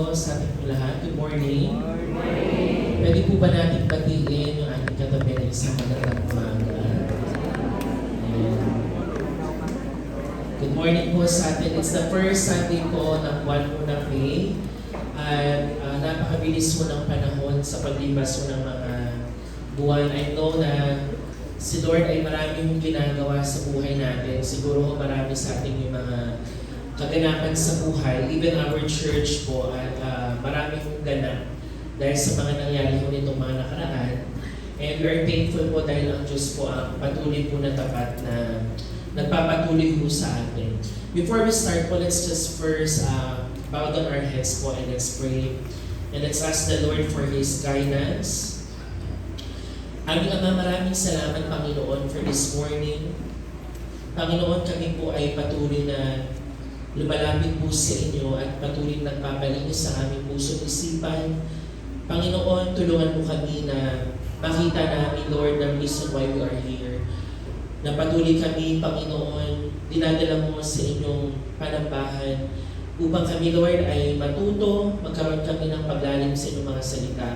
Sa ating lahat, good morning. Pwede po ba natin batiin yung ating katabi ng isang magandang umaga? Ayan. Good morning po sa atin. It's the first Sunday po ng buwan po ng May. At napakabilis po ng panahon sa paglipas po ng mga buwan. I know na si Lord ay maraming ginagawa sa buhay natin. Siguro po marami sa ating yung mga kaganapan sa buhay, even our church po, at maraming ganap dahil sa mga nangyari po nitong mga nakaraan. And we are thankful po dahil ang Diyos po ang patuloy po na tapat na nagpapatuloy po sa atin. Before we start po, let's just first bow down our heads po and let's pray. And let's ask the Lord for His guidance. Aming Ama, maraming salamat Panginoon for this morning. Panginoon, kami po ay patuloy na lumalapit po sa inyo at patuloy nagpapalinis sa aming puso at isipan. Panginoon, tulungan mo kami na makita namin, Lord, the reason why we are here. Na patuloy kami, Panginoon, dinadala mo sa inyong panambahan upang kami, Lord, ay matuto, magkaroon kami ng paglalim sa inyong mga salita.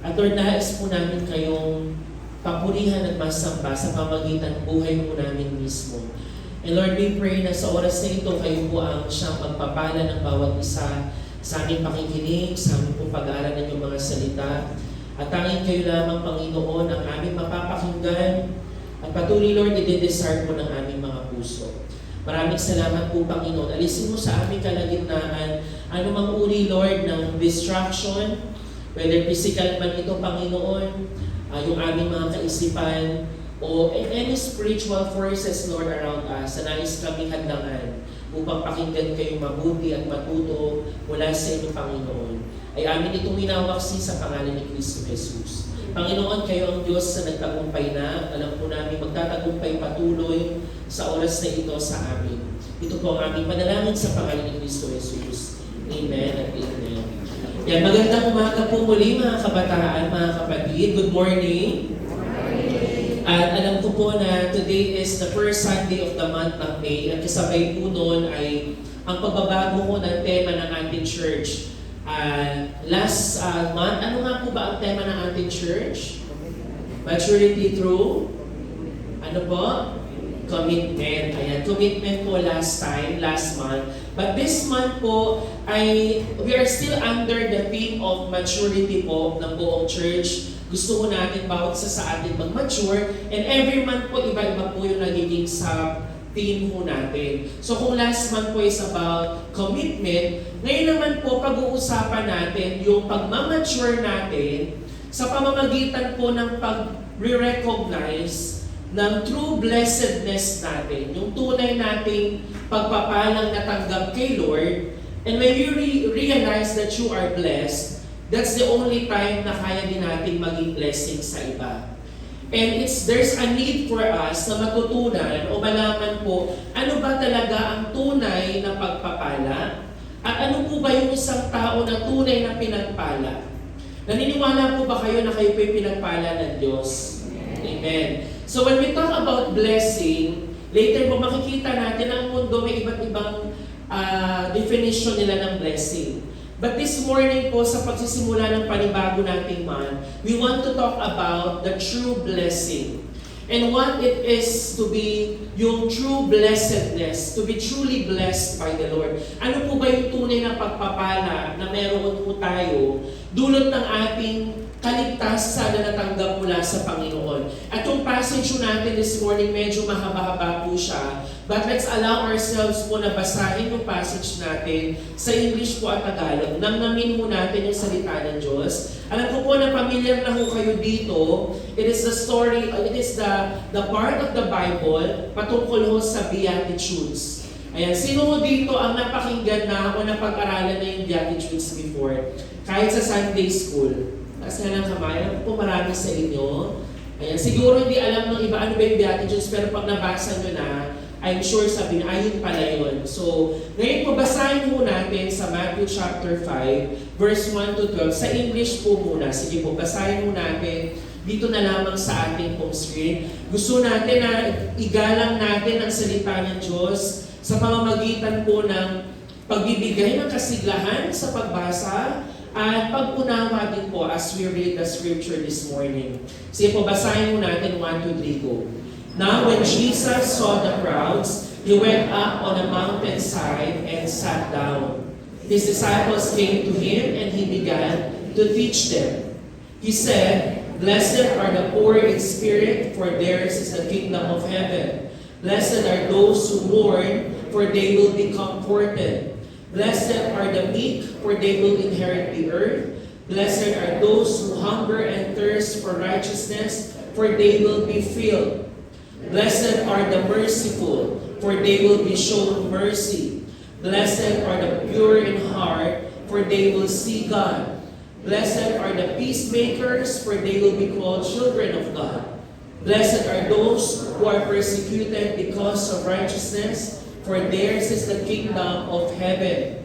At Lord, nais po namin kayong papurihan at masamba sa pamagitan ng buhay po namin mismo. And Lord, we pray na sa oras na ito, kayo po ang siyang magpapala ng bawat isa sa aming pakikinig, sa aming pong pag-aaral ng mga salita. At tanging kayo lamang, Panginoon, ang aming mapapakinggan. At patuloy, Lord, i-desire mo ng aming mga puso. Maraming salamat po, Panginoon. Alisin mo sa aming kalagitnaan anumang uri, Lord, ng distraction, whether physical man ito, Panginoon, yung aming mga kaisipan, o any spiritual forces, Lord, around us, na nais kami hadlangan upang pakinggan kayo mabuti at matuto mula sa inyo, Panginoon, ay amin itong winawaksi sa pangalan ni Kristo Jesus. Panginoon, kayo ang Diyos na nagtagumpay na. Alam po namin magtatagumpay patuloy sa oras na ito sa amin. Ito po ang aming panalangin sa pangalan ni Kristo Jesus. Amen at amen. Yan, magandang umaga po muli mga kabataan, mga kapatid. Good morning. At alam ko po na today is the first Sunday of the month ng May at kasabay po noon ay ang pagbabago ko ng tema ng ating church. Last month, ano nga po ba ang tema ng ating church? Maturity through? Ano po? Commitment. Ayan, commitment po last month. But this month po, we are still under the theme of maturity po ng buong church. Gusto ko natin bawat isa sa atin mag-mature, and every month po iba-iba po yung nagiging sa theme po natin. So kung last month po is about commitment, ngayon naman po pag-uusapan natin yung pag-mature natin sa pamamagitan po ng pag-recognize ng true blessedness natin, yung tunay nating pagpapalang natanggap kay Lord. And when you realize that you are blessed, that's the only time na kaya din natin maging blessing sa iba. And there's a need for us na matutunan o malaman po ano ba talaga ang tunay na pagpapala at ano po ba yung isang tao na tunay na pinagpala. Naniniwala po ba kayo na kayo po yung pinagpala ng Diyos? Amen. So when we talk about blessing, later po makikita natin ang mundo may iba't ibang definition nila ng blessing. But this morning po, sa pagsisimula ng panibago nating month, we want to talk about the true blessing. And what it is to be yung true blessedness, to be truly blessed by the Lord. Ano po ba yung tunay na pagpapala na meron po tayo dulot ng ating kaligtasan na natanggap mula sa Panginoon. At yung passage natin this morning, medyo mahaba-haba po siya. But let's allow ourselves po na basahin yung passage natin sa English po at Tagalog. Namnamin mo natin yung salita ng Diyos. Alam ko po na familiar na ho kayo dito. It is the story, it is the part of the Bible patungkol ho sa Beatitudes. Ayan, sino ho dito ang napakinggan na o napag-aralan na yung Beatitudes before? Kahit sa Sunday school. Kasi ng kamay, alam po marami sa inyo. Ayan, siguro hindi alam ng iba ano ba yung Beatitudes, pero pag nabasa nyo na, I'm sure sabihin, ayun pala yun. So, ngayon po basahin po natin sa Matthew chapter 5, verse 1 to 12. Sa English po muna. Sige po, basahin po natin dito na lamang sa ating home screen. Gusto natin na igalang natin ang salita ng Diyos sa pamamagitan po ng pagbibigay ng kasiglahan sa pagbasa, at pag-unawa din po as we read the scripture this morning. Sige po, basahin mo natin 1, 2, 3, go. Now when Jesus saw the crowds, He went up on a mountainside and sat down. His disciples came to Him and He began to teach them. He said, "Blessed are the poor in spirit, for theirs is the kingdom of heaven. Blessed are those who mourn, for they will be comforted. Blessed are the meek, for they will inherit the earth. Blessed are those who hunger and thirst for righteousness, for they will be filled. Blessed are the merciful, for they will be shown mercy. Blessed are the pure in heart, for they will see God. Blessed are the peacemakers, for they will be called children of God. Blessed are those who are persecuted because of righteousness, for theirs is the kingdom of heaven.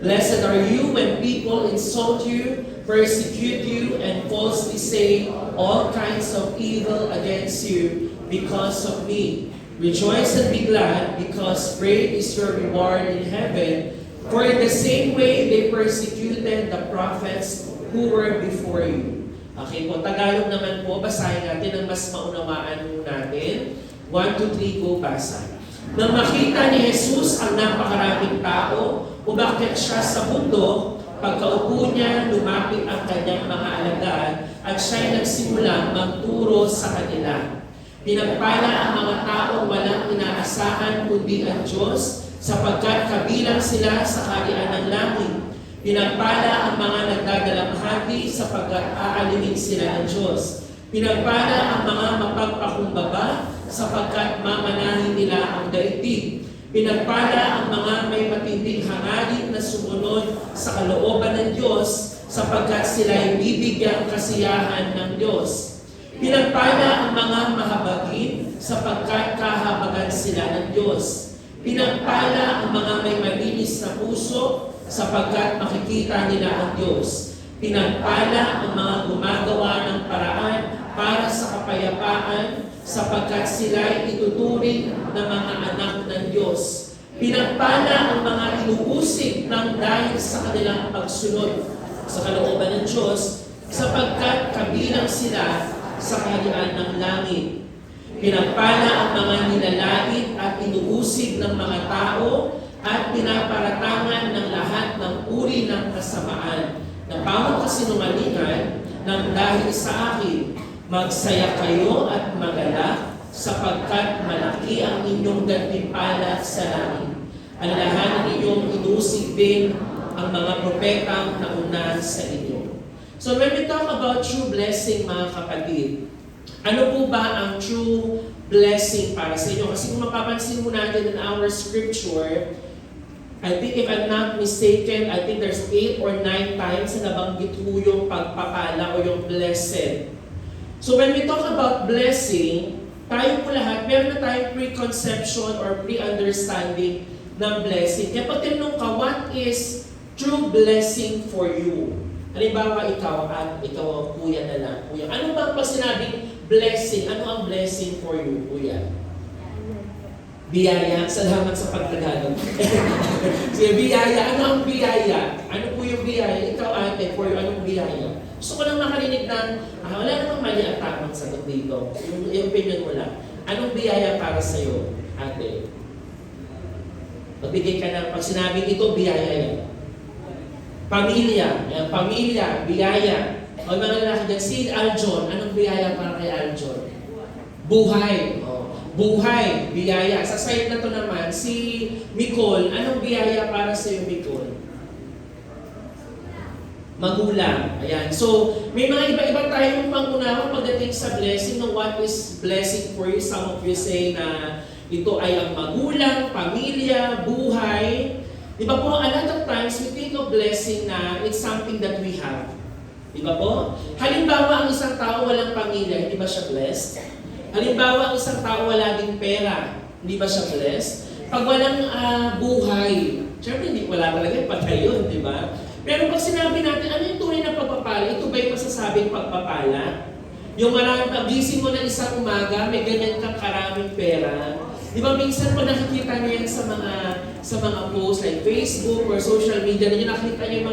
Blessed are you when people insult you, persecute you, and falsely say all kinds of evil against you because of me. Rejoice and be glad, because great is your reward in heaven. For in the same way they persecuted the prophets who were before you." Okay po, Tagalog naman po, basahin natin ang mas maunawaan mo natin. 1, 2, 3, go, basa. Nang makita ni Jesus ang napakaraming tao, umakyat siya sa bundok. Pagkaupo niya, lumapit ang kanyang mga alagad at siya'y nagsimulang magturo sa kanila. Pinagpala ang mga taong walang inaasahan kundi ang Diyos, sapagkat kabilang sila sa kaharian ng langit. Pinagpala ang mga nagdadalamhati, sapagkat aalingin sila ng Diyos. Pinagpala ang mga mapagpakumbaba, sapagkat mamanahin nila ang daigdig. Pinagpala ang mga may matinding hangarin na sumunod sa kalooban ng Diyos, sapagkat sila'y bibigyang kasiyahan ng Diyos. Pinagpala ang mga mahabagin, sapagkat kahabagan sila ng Diyos. Pinagpala ang mga may malinis na puso, sapagkat makikita nila ang Diyos. Pinagpala ang mga gumagawa ng paraan para sa kapayapaan, sapagkat sila'y ituturing na mga anak ng Diyos. Pinagpala ang mga inuusig ng dahil sa kanilang pagsunod sa kalooban ng Diyos, sapagkat kabilang sila sa kaharian ng langit. Pinagpala ang mga nilalait at inuusig ng mga tao at pinaparatangan ng lahat ng uri ng kasamaan na bawat kasinungalingan ng dahil sa akin. Magsaya kayo at magalak, sapagkat malaki ang inyong gantimpala sa langit. Alalahanin ninyong inusig din ang mga propetang nauna sa inyo. So when we talk about true blessing, mga kapatid, ano po ba ang true blessing para sa inyo? Kasi kung mapapansin mo natin in our scripture, I think if I'm not mistaken, I think there's 8 or 9 times na nabanggit mo yung pagpapala o yung blessed. So when we talk about blessing, tayo po lahat, meron na tayong preconception or pre-understanding ng blessing. Kaya pag tinanong ka, what is true blessing for you? Halimbawa, ikaw kuya na lang. Kuya, ano ba pag sinabing blessing? Ano ang blessing for you, kuya? Biyaya. Salamat sa pagtagalog. Sige, biyaya. Ano ang biyaya? Ano po yung biyaya? Ikaw, ate, for you, anong biyaya? Gusto ko lang makarinig na, wala namang mali ang tamang sagot dito. Yung opinion mo lang. Anong biyaya para sa'yo, ate? Magbigay ka na, pag sinabing ito, biyaya yan. Pamilya, biyaya. O mga lalaki dyan, si Aljon, anong biyaya para kay Aljon? Buhay. Buhay, biyaya. Sa side na to naman, si Micol, anong biyaya para sa iyo, Micol? Magulang. Ayan. So, may mga iba-iba tayong pangunawa pagdating sa blessing. No, what is blessing for you? Some of you say na ito ay ang magulang, pamilya, buhay. Di ba po, a lot of times we think of blessing na it's something that we have. Di ba po? Halimbawa, ang isang tao walang pamilya, hindi ba siya blessed? Halimbawa, ang isang tao wala din pera, hindi ba siya blessed? Pag walang buhay, syempre hindi wala talaga, patay yun, di ba? Pero pag sinabi natin, ano yung tunay na pagpapala? Ito ba yung masasabing pagpapala? Yung maraming pagising mo na isang umaga, may ganyan kang karaming pera, Di ba minsan pag nakikita niyo yan sa mga posts like Facebook or social media, ninyo nakita niyo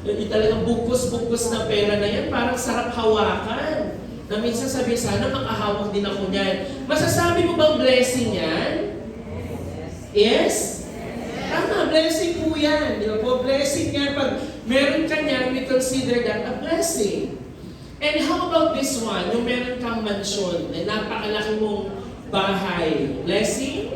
yung talagang bugkos-bugkos na pera na yan, parang sarap hawakan. Na minsan sabi, sana makahawak din ako niyan. Masasabi mo bang blessing yan? Yes? Tama, blessing po yan. Di ba po? Blessing yan. Pag meron ka niyan, we consider that a blessing. And how about this one? Yung meron kang mansyon, napakalaki mong bahay. Blessing?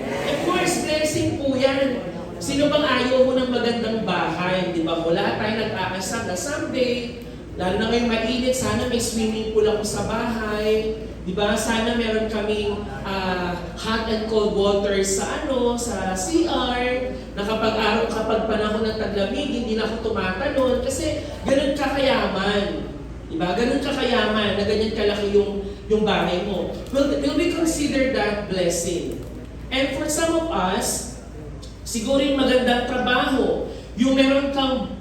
Of course, blessing po yan. Sino bang ayaw mo ng magandang bahay? Di ba po? Lahat tayo nag-aasam na someday, lalo na ngayong mainit, sana may swimming pool ako sa bahay. Di ba? Sana meron kaming hot and cold water sa CR, na kapag panahon ng taglamig, hindi na ako tumatalon kasi ganun kakayaman. Di ba? Ganun kakayaman na ganyan kalaki yung bahay mo. Will we consider that blessing? And for some of us, siguro yung magandang trabaho, yung meron kang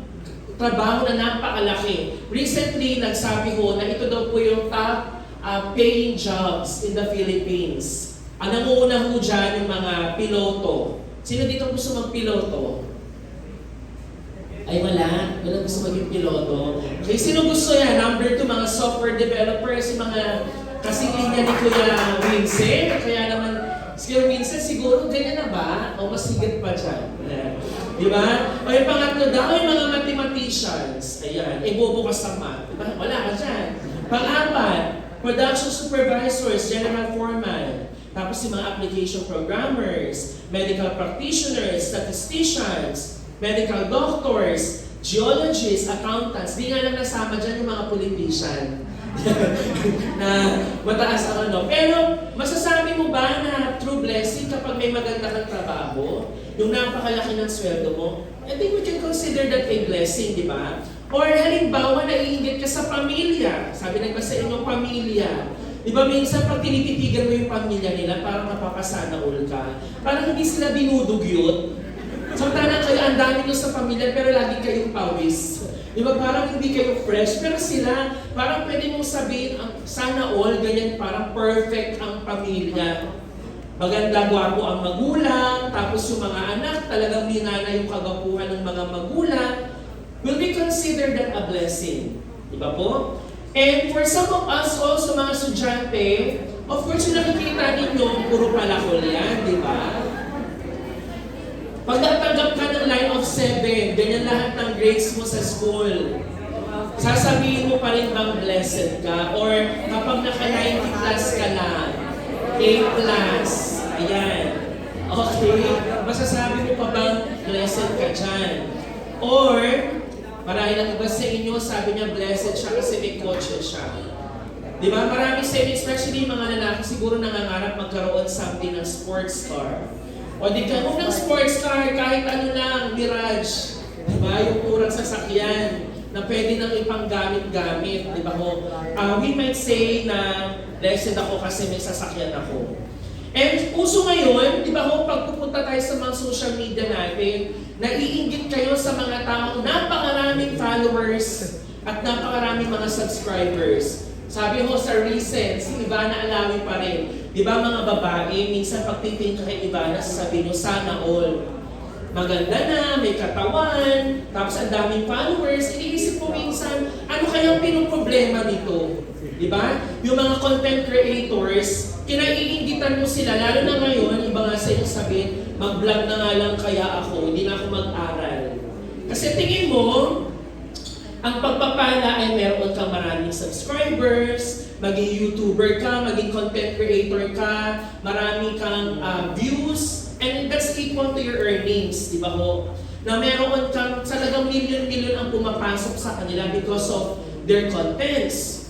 trabaho na napakalaki. Recently, nagsabi ko na ito daw po yung top paying jobs in the Philippines. Ang nanguna ho dyan yung mga piloto. Sino dito gusto mag-piloto? Ay wala. Wala gusto maging piloto. Okay, sino gusto yan? Number 2, mga software developers, yung mga kasilinya ni Kuya Vincent. Kaya naman, Kuya Vincent, siguro ganyan na ba? O mas higit pa dyan? Di ba? O yung pangatlo daw, yung mga mathematicians. Ayan, bubukas ang math. Diba? Wala ka dyan. Pang-apat, production supervisors, general foreman. Tapos yung mga application programmers, medical practitioners, statisticians, medical doctors, geologists, accountants. Di nga lang nasama dyan yung mga politician. Na mataas ang ano. Pero masasabi mo ba na true blessing kapag may maganda kang trabaho, yung napakalaki ng sweldo mo? I think we can consider that a blessing, di ba? Or halimbawa, naiingit ka sa pamilya. Sabi nagba sa inyong pamilya. Di ba minsan pag tinititigan mo yung pamilya nila, parang napapasana all ka. Parang hindi sila dinudugyot. Samantala kayo, ang dami nyo sa pamilya, pero lagi kayong pawis. Di ba parang hindi kayo fresh, pero sila, parang pwede mong sabihin, sana all, ganyan, parang perfect ang pamilya. Maganda, gwapo ang magulang, tapos yung mga anak, talagang minana yung kagapuhan ng mga magulang. Will we consider that a blessing? Di ba po? And for some of us also, mga estudyante, of course, yung nakikita ninyo, puro palakol yan, di ba? Pag natanggap ka ng line of 7, ganyan lahat ng grades mo sa school, sasabihin mo pa rin bang blessed ka? Or kapag naka-90 plus ka lang, A plus, ayan. Okay, masasabi mo pa bang blessed ka dyan? Or, marahil ang iba sa inyo, sabi niya blessed siya kasi may kotse siya. Di ba? Marami sa inyo, especially mga lalaki, siguro nangangarap magkaroon something ng sports car. O di ka, huwag ng sports car, kahit ano lang, Mirage. Di ba? Yung urang sasakyan na pwede nang ipanggamit-gamit. Di ba ho? We might say na blessed ako kasi may sasakyan ako. And uso ngayon, di ba ho, pag pupunta tayo sa mga social media natin, naiinggit kayo sa mga taong napakaraming followers at napakaraming mga subscribers. Sabi ho sa recent, si Ivana Alawi pa rin. Di ba mga babae, minsan pagtiting ka kay Ivana, sasabihin nyo, sana all. Maganda na, may katawan, tapos ang daming followers. Iniisip mo minsan, ano kayang pinoproblema nito? Di ba? Yung mga content creators, kinaiingitan mo sila, lalo na ngayon, iba nga sa inyo sabihin, mag-vlog na nga lang kaya ako, hindi na ako mag-aral. Kasi tingin mo, ang pagpapala ay meron kang maraming subscribers, maging YouTuber ka, maging content creator ka, marami kang views, and that's equal to your earnings, di ba ho? Na meron kang talagang milyon-milyon ang pumapasok sa kanila because of their contents.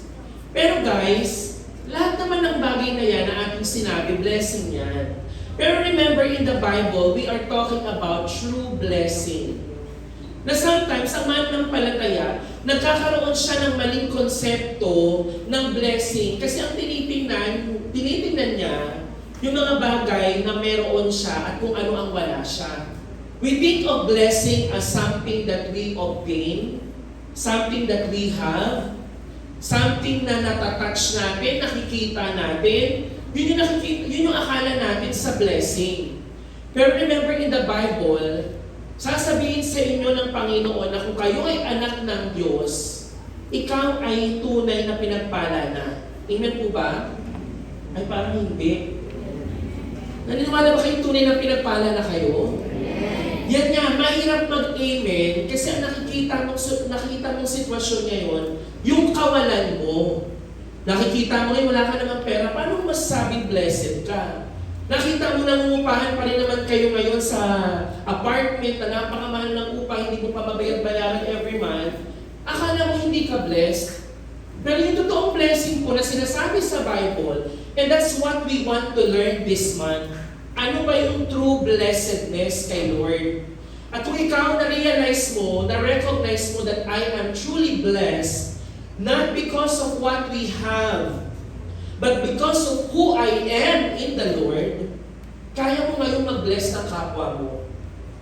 Pero guys, lahat naman ng bagay na yan na ating sinabi, blessing yan. Pero remember, in the Bible, we are talking about true blessing. Na sometimes, ang mananampalataya, nagkakaroon siya ng maling konsepto ng blessing. Kasi ang tinitingnan niya, yung mga bagay na meron siya at kung ano ang wala siya. We think of blessing as something that we obtain, something that we have, something na natatouch natin, nakikita natin, Yun yung nakikita, yun yung akala natin sa blessing. Pero remember in the Bible, sasabihin sa inyo ng Panginoon na kung kayo ay anak ng Diyos, ikaw ay tunay na pinagpala na. Amen po ba? Ay parang hindi. Naniniwala ba kayo tunay na pinagpala na kayo? Yan nga, mahirap mag-amen kasi ang nakikita mong sitwasyon ngayon, yung kawalan mo. Nakikita mo ngayon, wala ka namang pera, paano mo masasabing blessed ka? Nakita mo nangungupahan pa rin naman kayo ngayon sa apartment na napakamahal ng upa, hindi mo pa mabayad-bayaran every month. Akala mo hindi ka blessed. Pero yung totoong blessing po na sinasabi sa Bible, and that's what we want to learn this month. Ano ba yung true blessedness kay Lord? At kung ikaw na-realize mo, na-recognize mo that I am truly blessed, not because of what we have, but because of who I am in the Lord, kaya mo ngayon mag-bless ng kapwa mo.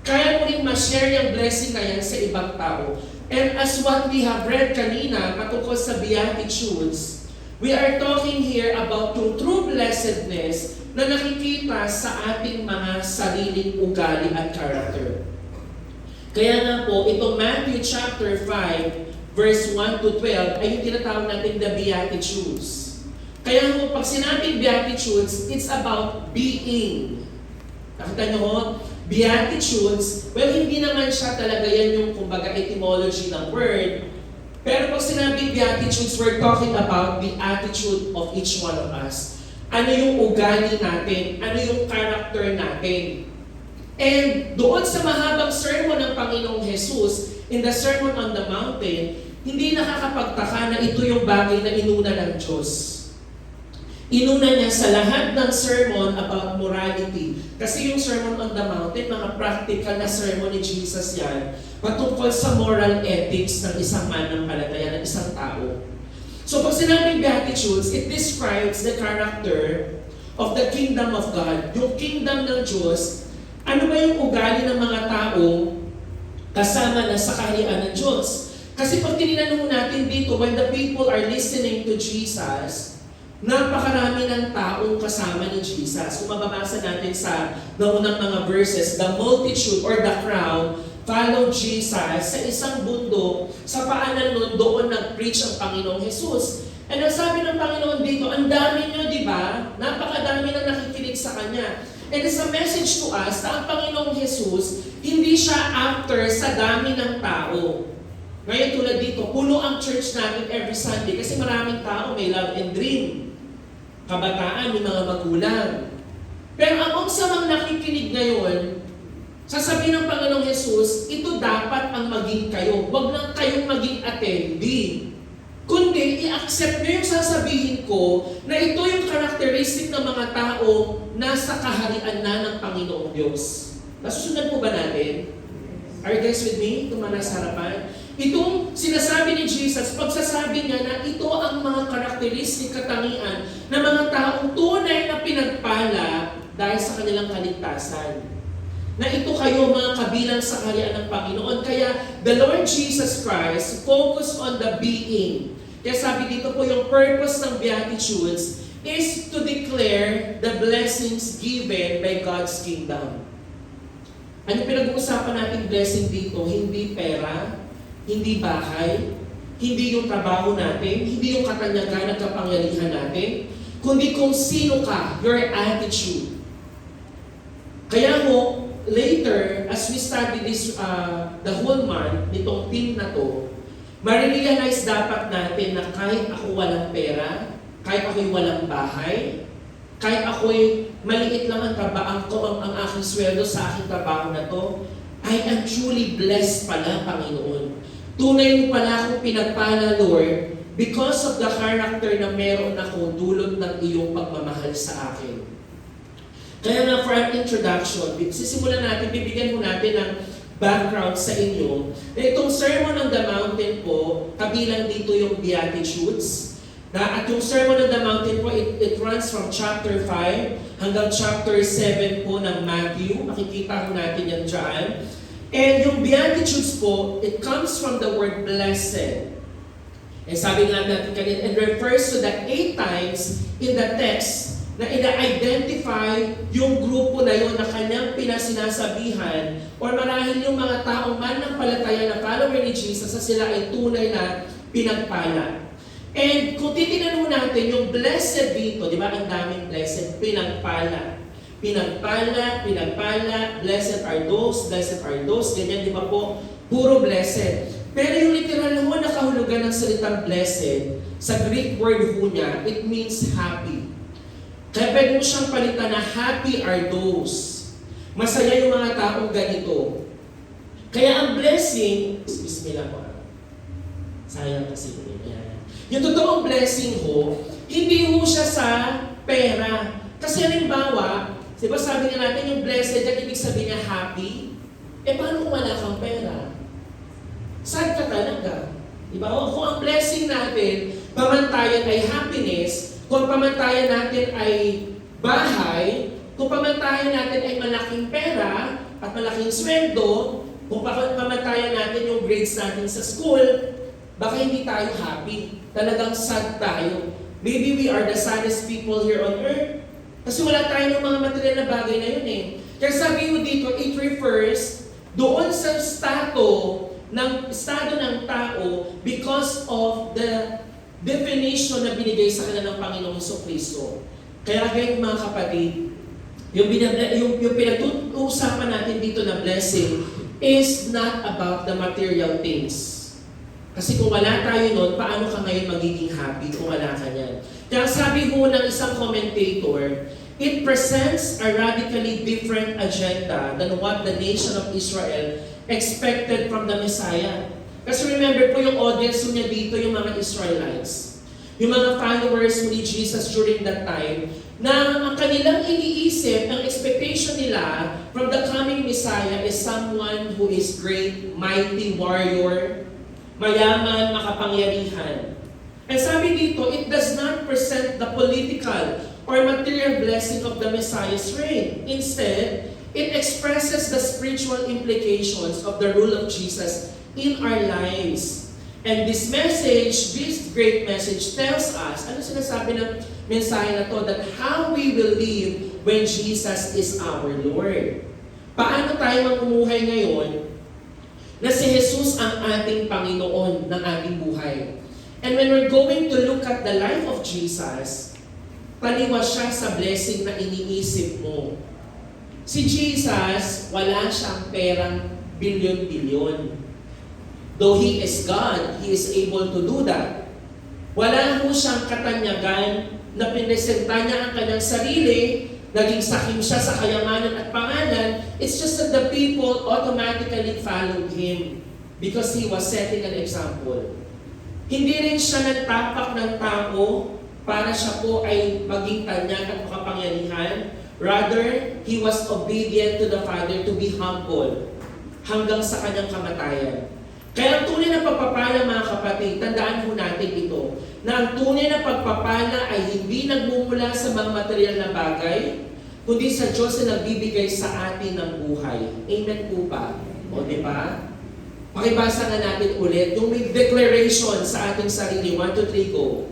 Kaya mo rin ma-share yung blessing na yan sa ibang tao. And as what we have read kanina, patungkol sa Beatitudes, we are talking here about yung true blessedness na nakikita sa ating mga sariling ugali at character. Kaya nga po, itong Matthew chapter 5, verse 1 to 12, ay yung tinatawag natin the Beatitudes. Kaya po, pag sinabing Beatitudes, it's about being. Nakita nyo ho? Beatitudes, well, hindi naman siya talaga yan yung kumbaga etymology ng word. Pero pag sinabing Beatitudes, we're talking about the attitude of each one of us. Ano yung ugali natin? Ano yung character natin? And doon sa mahabang sermon ng Panginoong Jesus, in the Sermon on the Mountain, hindi nakakapagtaka na ito yung bagay na inuna ng Diyos. Inuna niya sa lahat ng sermon about morality. Kasi yung Sermon on the Mountain, mga practical na sermon ni Jesus yan, patungkol sa moral ethics ng isang mananampalataya, ng isang tao. So pag sinabing Beatitudes, it describes the character of the kingdom of God. Yung kingdom ng Diyos, ano ba yung ugali ng mga tao kasama na sa kaharian ng Diyos? Kasi pag tinanong natin dito, when the people are listening to Jesus, napakarami ng taong kasama ni Jesus. Kung mababasa natin sa naunang mga verses, the multitude or the crowd followed Jesus sa isang bundok, sa paanan nun, doon nag-preach ang Panginoong Jesus. And ang sabi ng Panginoon dito, ang dami nyo, di ba? Napakadami na nakikinig sa Kanya. And it's a message to us na ang Panginoong Jesus, hindi siya after sa dami ng tao. Ngayon tulad dito, puno ang church namin every Sunday kasi maraming tao may love and dream. Kabataan, may mga magulang. Pero ang samang nakikinig ngayon, sasabihin ng Panginoong Jesus, ito dapat ang maging kayo. Huwag lang kayong maging attendee. Kundi, i-accept nyo yung sasabihin ko na ito yung karakteristik ng mga tao nasa kaharian na ng Panginoong Diyos. Nasusunod po ba natin? Are you guys with me? Ito man nasa harapan. Itong sinasabi ni Jesus, pagsasabi niya na ito ang mga karakteristik, katangian ng mga taong tunay na pinagpala dahil sa kanilang kaligtasan. Na ito kayo mga kabilang sa kaharian ng Panginoon. Kaya the Lord Jesus Christ focused on the being. Kaya sabi dito po yung purpose ng Beatitudes is to declare the blessings given by God's kingdom. Ano pinag-uusapan nating blessing dito? Hindi pera, hindi bahay, hindi yung trabaho natin, hindi yung katanyagan at kapangyarihan natin, kundi kung sino ka, your attitude. Kaya mo, later, as we study this, the whole month, nitong team na to, marirealize dapat natin na kahit ako walang pera, kahit ako'y walang bahay, kahit ako'y maliit lang ang trabaho ko, ang aking sweldo sa aking trabaho na to, I am truly blessed pala, Panginoon. Tunay mo pala akong pinagpala, Lord, because of the character na meron ako dulot ng iyong pagmamahal sa akin. Kaya nga for an introduction, sisimulan natin, bibigyan mo natin ng background sa inyo. Itong Sermon on the Mountain po, kabilang dito yung Beatitudes. At yung Sermon on the Mountain po, it runs from chapter 5 hanggang chapter 7 po ng Matthew. Makikita ko natin yan dyan. And yung Beatitudes po, it comes from the word blessed. And sabi nga natin kanina, it refers to the 8 times in the text na ina-identify yung grupo na yun na kanyang pinasinasabihan or marahil yung mga taong mananampalataya na follower ni Jesus na sila ay tunay na pinagpala. And kung titignan mo natin yung blessed dito, di ba ang daming blessed, pinagpala. Pinagpala, pinagpala, blessed are those, ganyan di ba po? Puro blessed. Pero yung literal ho na kahulugan ng salitang blessed, sa Greek word ho niya, it means happy. Kaya pwede mo siyang palitan na happy are those. Masaya yung mga taong ganito. Kaya ang blessing, bismillah po. Sayang kasi po yan. Yung totoong blessing ho, hindi ho siya sa pera. Kasi halimbawa, diba sabi nga natin yung blessed, at ibig sabihin niya happy, paano kung wala kang pera? Sad ka talaga. Diba? O kung ang blessing natin, pamantayan ay happiness, kung pamantayan natin ay bahay, kung pamantayan natin ay malaking pera at malaking sweldo, kung pamantayan natin yung grades natin sa school, baka hindi tayo happy. Talagang sad tayo. Maybe we are the saddest people here on earth. Kasi wala tayo ng mga material na bagay na yun eh. Kaya sabi mo dito, it refers doon sa estado ng tao because of the definition na binigay sa kanila ng Panginoong Jesucristo. Kaya again mga kapatid, yung pinag-uusapan natin dito na blessing is not about the material things. Kasi kung wala tayo nun, paano ka ngayon magiging happy kung wala ka yan? Kaya sabi ho ng isang commentator, it presents a radically different agenda than what the nation of Israel expected from the Messiah. Kasi remember po yung audience niya dito, yung mga Israelites. Yung mga followers ni Jesus during that time, na ang kanilang iniisip, ang expectation nila from the coming Messiah is someone who is great, mighty warrior, mayaman, makapangyarihan. And sabi dito, it does not present the political or material blessing of the Messiah's reign. Instead, it expresses the spiritual implications of the rule of Jesus in our lives. And this message, this great message tells us, ano sinasabi ng mensahe na to? That how we will live when Jesus is our Lord. Paano tayo mamumuhay ngayon na si Jesus ang ating Panginoon ng ating buhay? And when we're going to look at the life of Jesus, taliwas siya sa blessing na iniisip mo. Si Jesus, wala siyang perang bilyon-bilyon. Though He is God, He is able to do that. Wala ho siyang katanyagan na pinesenta niya ang kanyang sarili, naging sakim siya sa kayamanan at pangalan. It's just that the people automatically followed Him because He was setting an example. Hindi rin siya nagtapak ng tao para siya po ay maging tanyag at makapangyarihan. Rather, He was obedient to the Father to be humble hanggang sa kanyang kamatayan. Kaya ang tunay na pagpapala mga kapatid, tandaan po natin ito, na ang tunay na pagpapala ay hindi nagmumula sa mga material na bagay, kundi sa Diyos na nagbibigay sa atin ng buhay. Amen po ba? O di ba? Pakibasa nga natin ulit yung may declaration sa ating sarili. 1, 2, 3, go.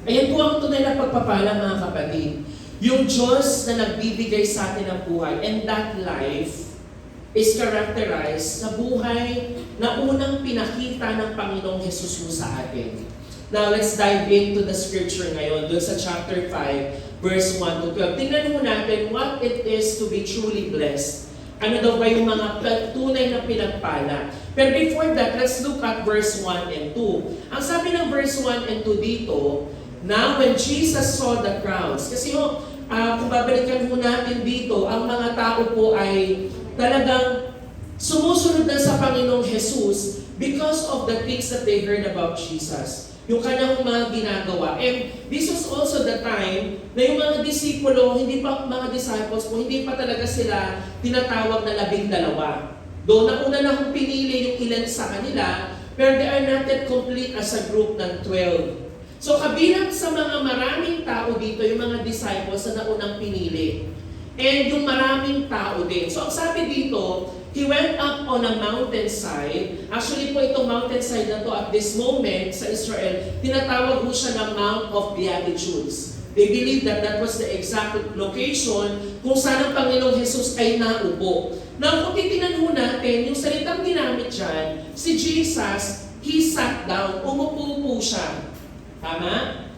Ayan po ang tunay na pagpapala mga kapatid. Yung Diyos na nagbibigay sa atin ng buhay, and that life is characterized sa buhay na unang pinakita ng Panginoong Jesus mo sa atin. Now, let's dive into the scripture ngayon, doon sa chapter 5, verse 1 to 12. Tingnan mo natin what it is to be truly blessed. Ano daw ba yung mga tunay na pinagpala? Pero before that, let's look at verse 1 and 2. Ang sabi ng verse 1 and 2 dito, now when Jesus saw the crowds, kasi kung babalikan mo natin dito, ang mga tao po ay talagang sumusunod na sa Panginoong Jesus because of the things that they heard about Jesus. Yung kanyang mga ginagawa. And this was also the time na yung mga disipulo, hindi pa mga disciples po, hindi pa talaga sila tinatawag na 12. Doon nauna na kung pinili yung ilan sa kanila, pero they are not yet complete as a group ng 12. So kabilang sa mga maraming tao dito, yung mga disciples na naunang pinili. and yung maraming tao din. So ang sabi dito, he went up on a mountainside. Actually po itong mountainside na to at this moment sa Israel, tinatawag po siya ng Mount of Beatitudes. They believe that that was the exact location kung saan ang Panginoong Jesus ay naupo. Now kung titingnan ho natin, yung salitang ginamit dyan, si Jesus, he sat down, umupo po siya. Tama?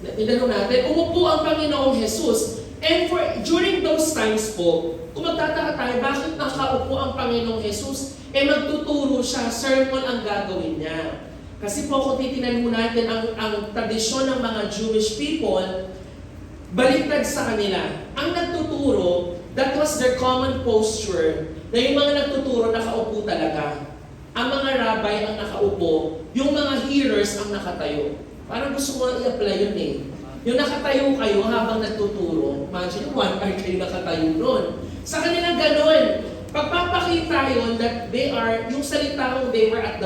Tignan natin, umupo ang Panginoong Jesus. And during those times po, kung magtataka tayo, bakit nakaupo ang Panginoong Jesus? Magtuturo siya, sermon ang gagawin niya. Kasi po kung titignan mo natin ang tradisyon ng mga Jewish people, baliktad sa kanila. Ang nagtuturo, that was their common posture, na yung mga nagtuturo nakaupo talaga. Ang mga rabbi ang nakaupo, yung mga hearers ang nakatayo. Parang gusto ko lang i-apply yun eh. Yung nakatayo kayo habang nagtuturo, imagine 1 hour kayo nakatayo nun. Sa kanila ganun. Pagpapakita yun that they are, yung salita kong they were at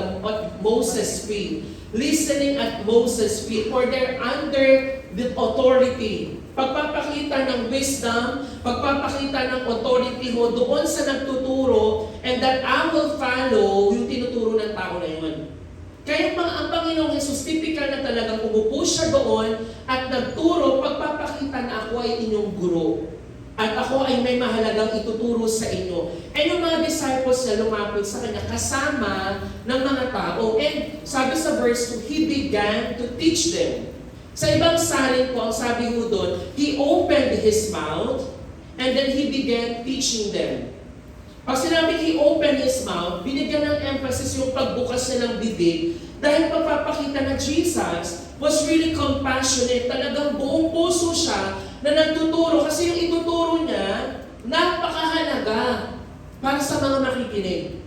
Moses' feet, listening at Moses' feet, or they're under the authority. Pagpapakita ng wisdom, pagpapakita ng authority mo doon sa nagtuturo, and that I will follow yung tinuturo ng tao na yun. Kaya ang Panginoong Jesus, typical na talagang umupo siya doon at nagturo, pagpapakita na ako ay inyong guro. At ako ay may mahalagang ituturo sa inyo. And yung mga disciples na lumapit sa kanya, kasama ng mga tao. And sabi sa verse 2, he began to teach them. Sa ibang salin po, ang sabi ho doon, he opened his mouth and then he began teaching them. Pag sinabi he opened his mouth, binigyan ng emphasis yung pagbukas niya ng bibig dahil pagpapakita na Jesus was really compassionate. Talagang buong puso siya na nagtuturo kasi yung ituturo niya, napakahalaga para sa mga makikinig.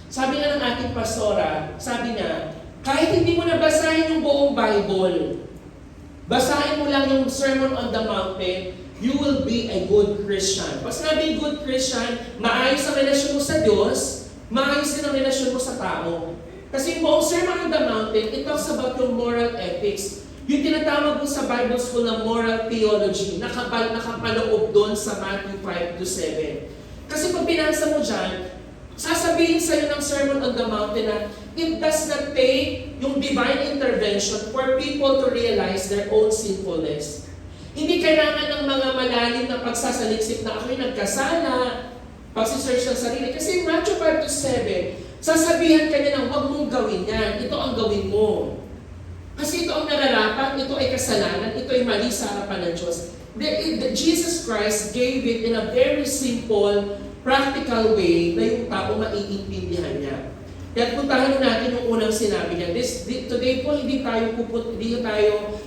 Sabi nga ng ating pastora, sabi niya, kahit hindi mo nabasahin yung buong Bible, basahin mo lang yung Sermon on the Mountain, you will be a good Christian. Pag sinabing good Christian, maayos ang relasyon mo sa Diyos, maayos din ang relasyon mo sa tao. Kasi yung buong Sermon on the Mountain, it talks about yung moral ethics. Yung tinatawag mo sa Bible School na moral theology, nakapaloob doon sa Matthew 5-7. Kasi pag binasa mo dyan, sasabihin sa'yo ng Sermon on the Mountain na it does not take yung divine intervention for people to realize their own sinfulness. Hindi kailangan ng mga malalim na pagsasaliksik na ako'y nagkasala, pagsisearch ng sarili. Kasi Matthew 5-7, sasabihan ka niya na huwag mong gawin yan, ito ang gawin mo. Kasi ito ang nararapat, ito ay kasalanan, ito ay mali sa harapan ng Diyos. Jesus Christ gave it in a very simple, practical way na yung tao maiintindihan niya. Kaya puntahan natin yung unang sinabi niya. Today po, hindi tayo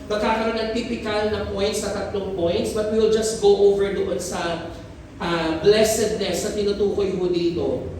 magkakaroon ng typical na points, na 3 points, but we will just go over doon sa blessedness na tinutukoy mo dito.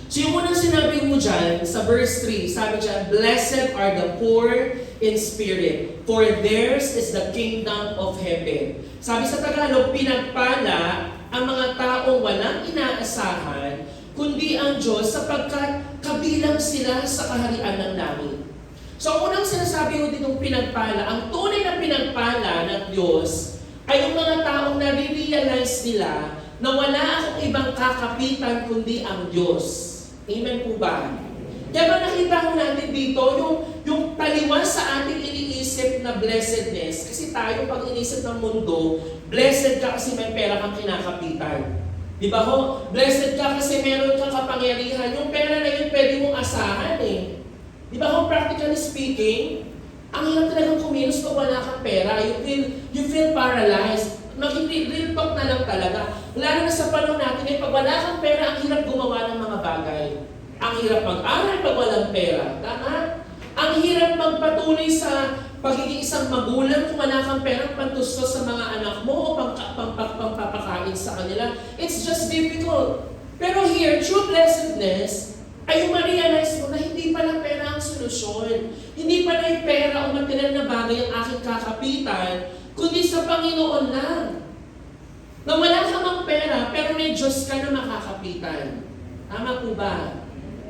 So yung unang sinabi mo dyan, sa verse 3, sabi dyan, blessed are the poor in spirit, for theirs is the kingdom of heaven. Sabi sa Tagalog, pinagpala ang mga taong walang inaasahan, kundi ang Diyos sapagkat kabilang sila sa kaharian ng langit. So ang unang sinasabi ko ditong pinagpala, ang tunay na pinagpala ng Diyos ay yung mga taong nare-realize nila na wala akong ibang kakapitan kundi ang Diyos. Amen po ba? Kaya ba nakita ko natin dito yung taliwas sa ating iniisip na blessedness, kasi tayo pag iniisip ng mundo, blessed ka kasi may pera kang kinakapitan. Di ba ho? Blessed ka kasi meron kang kapangyarihan. Yung pera na yun pwede mong asahan eh. Di ba ho? Practically speaking, ang hirap talagang kumilos pag wala kang pera. You feel paralyzed. Mag-real talk na lang talaga. Lalo na sa panahon natin, pag wala kang pera, ang hirap gumawa ng mga bagay. Ang hirap mag-aral pag walang pera. Tama? Ang hirap magpatuloy sa pagiging isang magulang kung wala kang perang pantustos sa mga anak mo o pangpapakain sa kanila. It's just difficult. Pero here, true blessedness ay yung ma-realize mo na hindi pala pera ang solusyon. Hindi pala yung pera o material na bagay ang aking kakapitan, kundi sa Panginoon lang. Na wala ka mang pera, pero may Diyos ka na makakapitan. Tama po ba?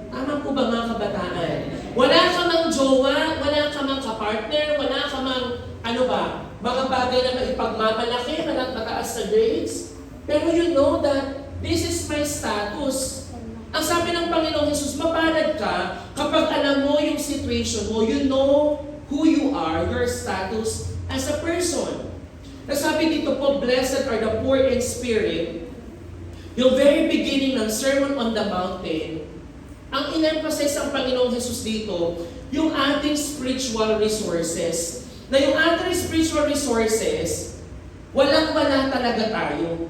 Tama po ba mga kabataan? Wala ka mang jowa, wala ka mang kapartner, wala ka mang, mga bagay na maipagmamalaki, mataas na grades. Pero you know that this is my status. Ang sabi ng Panginoong Jesus, mapalad ka kapag alam mo yung situation mo, you know who you are, your status as a person. Nasabi dito po, blessed are the poor in spirit. Yung very beginning ng Sermon on the Mountain, ang in-emphasize ang Panginoong Jesus dito, yung ating spiritual resources. Na yung ating spiritual resources, walang-wala talaga tayo.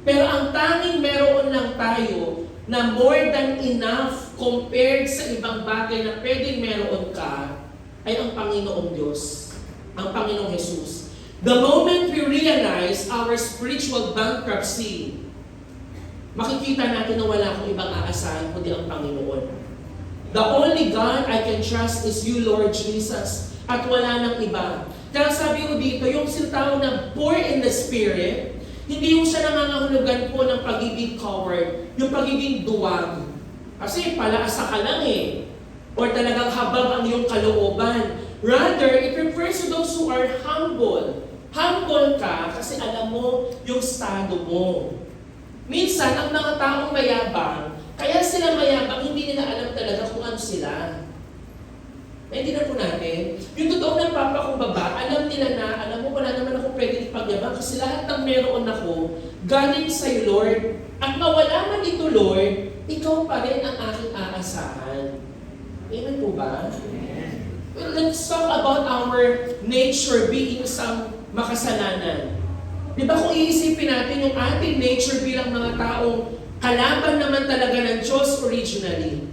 Pero ang tanging meron lang tayo na more than enough compared sa ibang bagay na pwedeng meron ka, ay ang Panginoong Diyos, ang Panginoong Jesus. The moment we realize our spiritual bankruptcy, makikita natin na wala akong ibang aasahan kundi ang Panginoon. The only God I can trust is you, Lord Jesus. At wala nang iba. Kaya sabi ko dito, yung sintawag na poor in the spirit, hindi yung siya nangangahulugan po ng pagiging coward, yung pagiging duwag. Kasi palaasa ka lang eh. Or talagang habang ang iyong kalooban. Rather, it refers to those who are humble. Humble ka kasi alam mo yung estado mo. Minsan, ang mga taong mayabang, kaya sila mayabang, hindi nila alam talaga kung ano sila. Naintindihan po natin. Yung totoong nagpapakumbaba, alam nila na, alam mo, wala naman ako pwedeng ipagyabang kasi lahat ng meron ako, galing sa'yo, Lord. At mawala man ito, Lord, ikaw pa rin ang aking aasahan. Amen po ba? Well, let's talk about our nature being isang makasalanan. Di ba kung iisipin natin yung ating nature bilang mga taong kalaban naman talaga ng Diyos originally,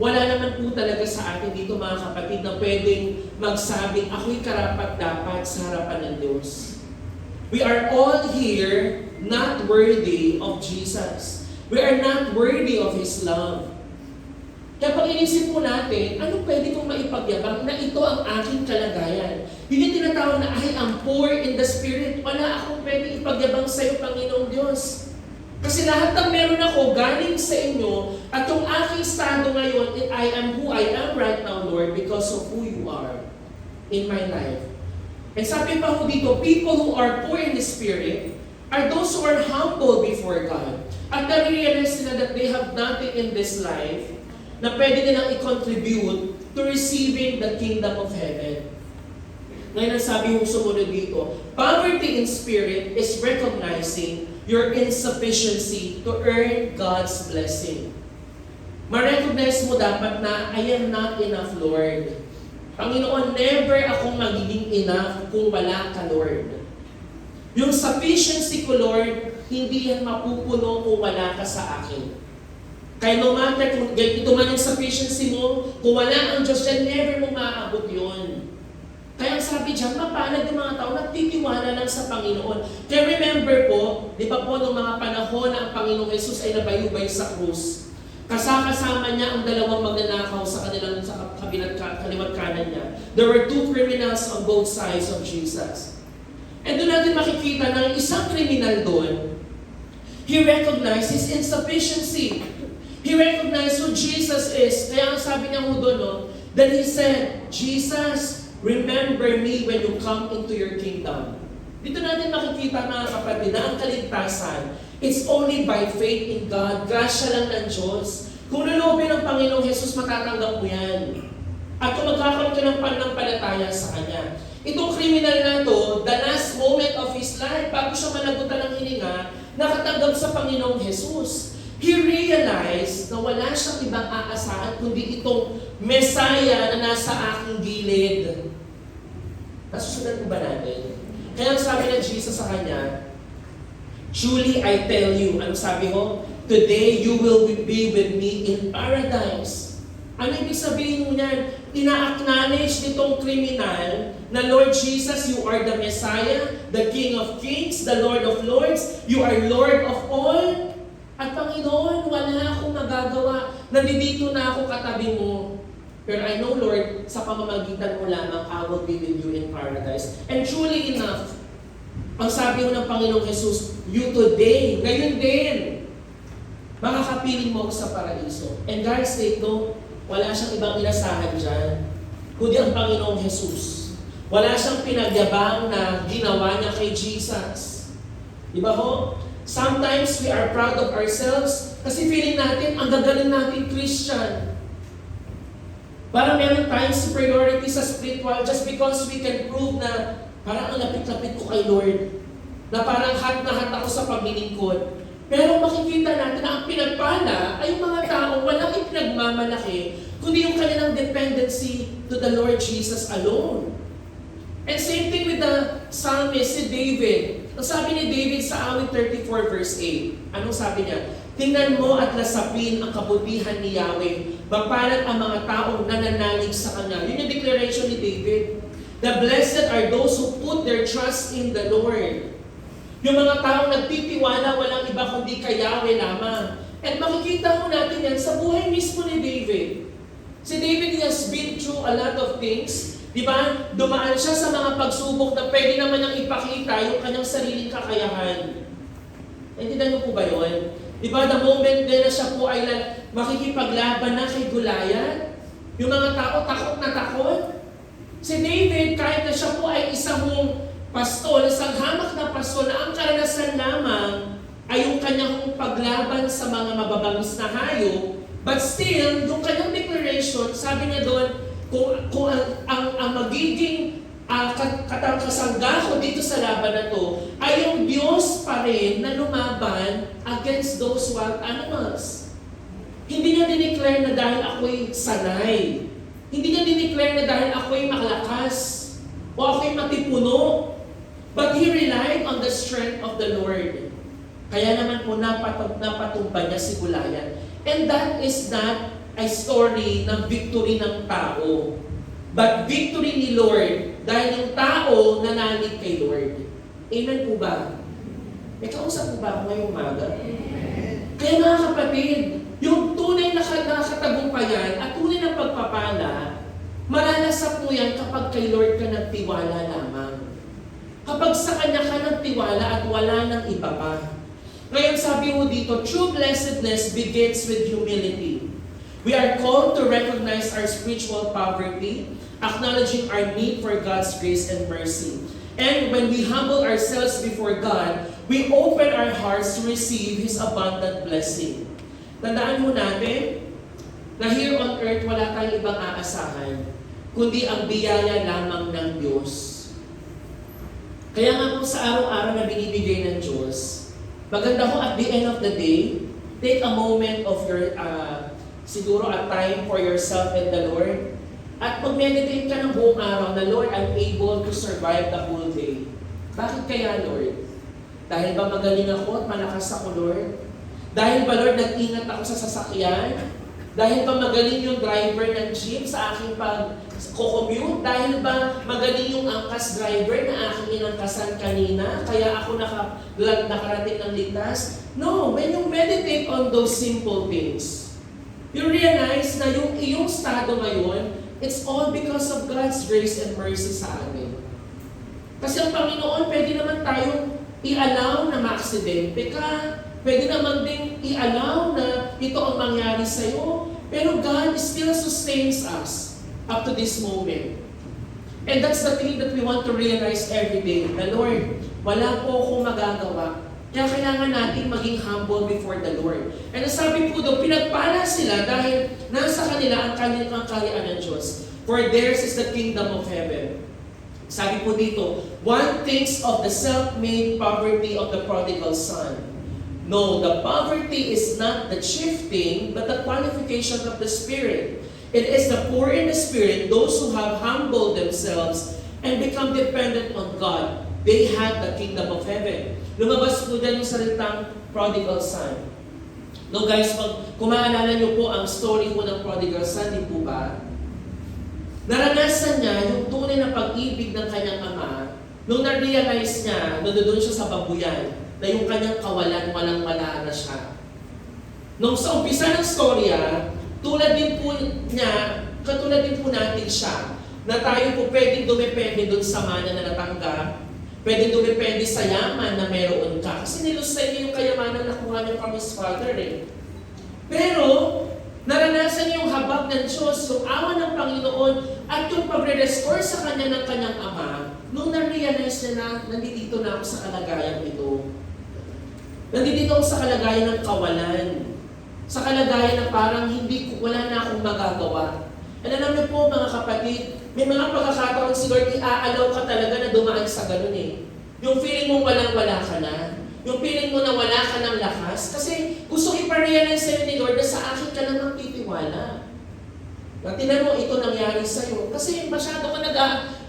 wala naman po talaga sa atin dito mga kapatid na pwedeng magsabing ako'y karapat-dapat sa harapan ng Diyos. We are all here not worthy of Jesus. We are not worthy of His love. Kaya pag inisip po natin, ano pwede kong maipagyabang na ito ang aking kalagayan? Yun yung tinatawag na, I am poor in the spirit. Wala akong pwede ipagyabang sa iyo, Panginoong Diyos. Kasi lahat ng meron ako galing sa inyo at yung aking estado ngayon, I am who I am right now, Lord, because of who you are in my life. And sabi pa ho dito, people who are poor in the spirit are those who are humble before God. At na-realize nila that they have nothing in this life na pwede nilang i-contribute to receiving the kingdom of heaven. Ngayon ang sabi yung sumunod dito, poverty in spirit is recognizing your insufficiency to earn God's blessing. Ma-recognize mo dapat na, I am not enough, Lord. Panginoon, never akong magiging enough kung wala ka, Lord. Yung sufficiency ko, Lord, hindi yan mapupuno kung wala ka sa akin. Kaya no matter kung ito man yung sufficiency mo, kung wala ang Diyos dyan, never mo maaabot yun. Kaya ang sabi dyan, mapalad yung mga tao nagtitiwala lang sa Panginoon. Kaya remember po, di ba po nung mga panahon na ang Panginoong Jesus ay nabayubay sa krus, kasama niya ang dalawang magnanakaw sa kanilang sa kaliwat kanan niya. There were two criminals on both sides of Jesus. And doon natin makikita na isang kriminal doon, he recognized his insufficiency. He recognized who Jesus is. Kaya ang sabi niya mo doon, no, that he said, Jesus, remember me when you come into your kingdom. Dito natin makikita mga kapatid na ang kaligtasan, it's only by faith in God. Grasya lang ng Diyos. Kung lulubin ng Panginoong Jesus, matatanggap mo yan. At kung magkakaroon ka ng pananampalataya sa Kanya. Itong kriminal na to, the last moment of his life, bago siya malagutan ng hininga, nakatanggap sa Panginoong Jesus. He realized na wala siyang ibang aasahan kundi itong Messiah na nasa aking gilid. Nasusunod mo ba natin? Kaya ang sabi ng Jesus sa kanya, truly I tell you, ano sabi ho? Today you will be with me in paradise. Ano ibig sabihin mo niyan? Ina-acknowledge nitong kriminal na Lord Jesus, you are the Messiah, the King of Kings, the Lord of Lords, you are Lord of all. At Panginoon, wala akong magagawa. Nandito na ako katabi mo. Pero I know, Lord, sa pamamagitan mo lamang, I will be with you in paradise. And truly enough, ang sabi mo ng Panginoong Jesus, you today, ngayon din, makakapiling mo ako sa paraiso. And guys, take note, wala siyang ibang inasahan dyan, kundi ang Panginoong Jesus. Wala siyang pinagyabang na ginawa niya kay Jesus. Diba ho? Sometimes we are proud of ourselves kasi feeling natin, ang gagaling natin Christian. Parang meron tayong superiority sa spiritual just because we can prove na parang ang lapit-lapit ko kay Lord. Na parang hot na hot ako sa paglilingkod. Pero makikita natin na ang pinagpala ay yung mga taong walang ipinagmamalaki, kundi yung kanilang dependency to the Lord Jesus alone. And same thing with the psalmist, si David. Ang sabi ni David sa awit 34 verse 8, anong sabi niya? Tingnan mo at lasapin ang kabutihan ni Yahweh. Mapalad ang mga taong nananalig sa Kanya. Yun yung declaration ni David. The blessed are those who put their trust in the Lord. Yung mga taong nagtitiwala, walang iba kundi kay Yahweh lamang. And makikita mo natin yan sa buhay mismo ni David. Si David has been through a lot of things. Diba? Dumaan siya sa mga pagsubok na pwede naman niyang ipakita yung kanyang sariling kakayahan. Naintindihan niyo po ba yun? Diba, the moment din na siya po ay makikipaglaban na kay Goliath, yung mga tao takot na takot. Si David, kahit na siya po ay isang pastol, isang hamak na pastol, na ang karanasan lamang ay yung kanyang paglaban sa mga mababangis na hayop, but still, yung kanyang declaration, sabi niya doon, kung ang magiging kasangga ko dito sa laban na to ay yung Diyos pa rin na lumaban against those wild animals. Hindi niya dineclare na dahil ako'y sanay. Hindi niya dineclare na dahil ako'y makalakas o ako'y matipuno. But he relied on the strength of the Lord. Kaya naman po napatumba niya si Goliath. And that is not a story ng victory ng tao. But victory ni Lord, dahil yung tao nanalig kay Lord. Amen po ba? May kausap po ba ako ngayong umaga? Kaya mga kapatid, yung tunay na nakatagumpayan at tunay na pagpapala, maranasan mo yan kapag kay Lord ka nagtiwala lamang. Kapag sa Kanya ka nagtiwala at wala nang iba pa. Ngayon sabi mo dito, true blessedness begins with humility. We are called to recognize our spiritual poverty, acknowledging our need for God's grace and mercy. And when we humble ourselves before God, we open our hearts to receive His abundant blessing. Tandaan mo natin na here on earth wala tayong ibang aasahan, kundi ang biyaya lamang ng Diyos. Kaya nga po sa araw-araw na binibigay ng Diyos, maganda ko at the end of the day, take a moment of your, siguro a time for yourself and the Lord. At mag-meditate ka ng buong araw na, Lord, I'm able to survive the whole day. Bakit kaya, Lord? Dahil ba magaling ako at malakas ako, Lord? Dahil ba, Lord, nag-ingat ako sa sasakyan? Dahil ba magaling yung driver ng jeep sa aking pag-commute? Dahil ba magaling yung angkas driver na aking inangkasan kanina? Kaya ako nakarating ng ligtas? No, when you meditate on those simple things, you realize na yung iyong estado ngayon, it's all because of God's grace and mercy sa amin. Kasi ang Panginoon, pwede naman tayong i-allow na ma-aksidente ka, pwede naman ding i-allow na ito ang mangyari sa'yo, pero God still sustains us up to this moment. And that's the thing that we want to realize every day, na Lord, wala po akong magagawa. Kaya kailangan natin maging humble before the Lord. And sabi po doon, pinagpala sila dahil nasa kanila ang kanilang kaharian ng Diyos. For theirs is the kingdom of heaven. Sabi po dito, one thinks of the self-made poverty of the prodigal son. No, the poverty is not the chief thing, but the qualification of the Spirit. It is the poor in the Spirit, those who have humbled themselves and become dependent on God. They have the kingdom of heaven. Lumabas po dyan yung salitang prodigal son. No guys, kung maalala nyo po ang story po ng prodigal son, di po ba? Naranasan niya yung tunay na pag-ibig ng kanyang ama nung na-realize niya, doon siya sa babuyan, na yung kanyang kawalan, walang-wala na siya. Nung sa umpisa ng storya, katulad din po natin siya, na tayo po pwedeng dumepende doon sa mana na natanggap, pwedeng dumepende sa yaman na meron ka. Kasi nilusay niyo yung kayamanan na nakuha niyo from His Father eh. Pero, naranasan niyo yung habag ng Diyos, yung awa ng Panginoon, at yung pagre-restore sa kanya ng kanyang ama, nung na-realize niya na nandito na ako sa kalagayang ito. Nandito ako sa kalagayan ng kawalan. Sa kalagayan na parang wala na akong magagawa. And alam niyo po mga kapatid, may mga pagkakataon si Lord, iaalaw ka talaga na dumaan sa ganun eh. Yung feeling mo walang-wala ka na. Yung feeling mo na wala ka ng lakas. Kasi gusto iparealize sa'yo ni Lord na sa akin ka lang magtitiwala. Tinan mo, ito nangyari sa'yo. Kasi masyado ka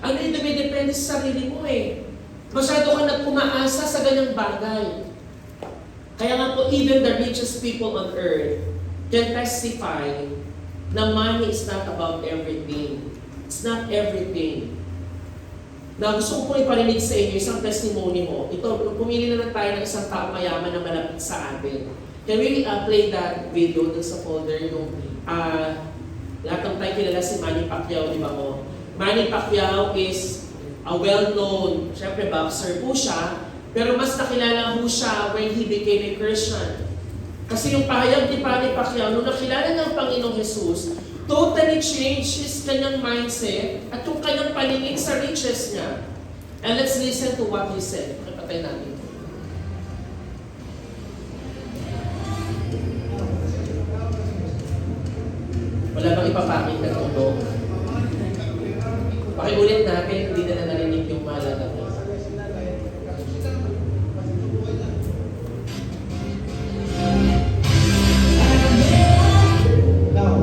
dumidepende sa sarili mo eh. Masyado ka nagpumaasa sa ganyang bagay. Kaya nga po, even the richest people on earth can testify na money is not about everything. It's not everything. Na gusto ko pong iparinig sa inyo isang testimony mo. Ito, pumili na lang tayo ng isang tao mayaman na malapit sa atin. Can we play that video dun sa folder yung lahat ng tayo kilala si Manny Pacquiao, di ba mo? Manny Pacquiao is a well-known, syempre boxer po siya, pero mas nakilala po siya when he became a Christian. Kasi yung pahayag ni Manny Pacquiao, nung nakilala ng Panginoong Jesus, totally changed his kanyang mindset at yung kanyang paningin sa riches niya. And let's listen to what he said. Kapatay natin. Wala bang ipapakit na tulong? Pakiulit natin, hindi na narinig yung mahalaga mo.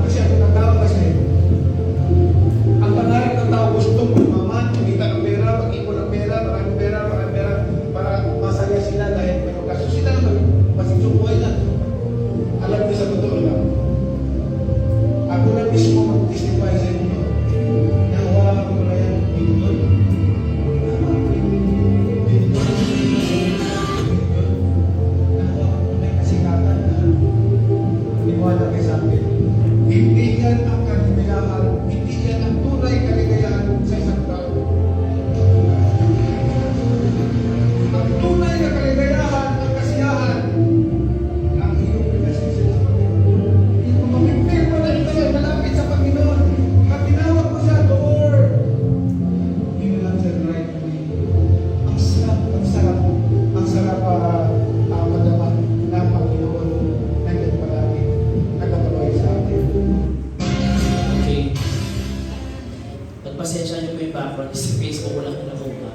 Kasi ako ng tao kasi, ang pangarap ng tao gusto maman, kumita ng pera, mag-ipon ng pera, maraming pera, para masaya sila dahil meron kaso sila naman, masitsong buhay na. Alam niyo sa totoo lang, ako na mismo mag-testify sa inyo na wala ko na yan bilyon. Kasikatan na niwala kay sa akin. Hindi yan ang kaligayahan, hindi yan ang tunay kaligayahan sa isang tao. Ang tunay na kaligayahan, ang kasiyahan, ang iyong pinasisip sa Panginoon. Yung mamipirma na ito, malapit sa Panginoon. Katinawag mo siya, Lord. Yun lang sa right way. Ang sarap madama na ang Panginoon nandiyan palagi, nagpapalaway sa atin. Okay. Pagpasensya niyo po yung background, space ko lang na nakuha.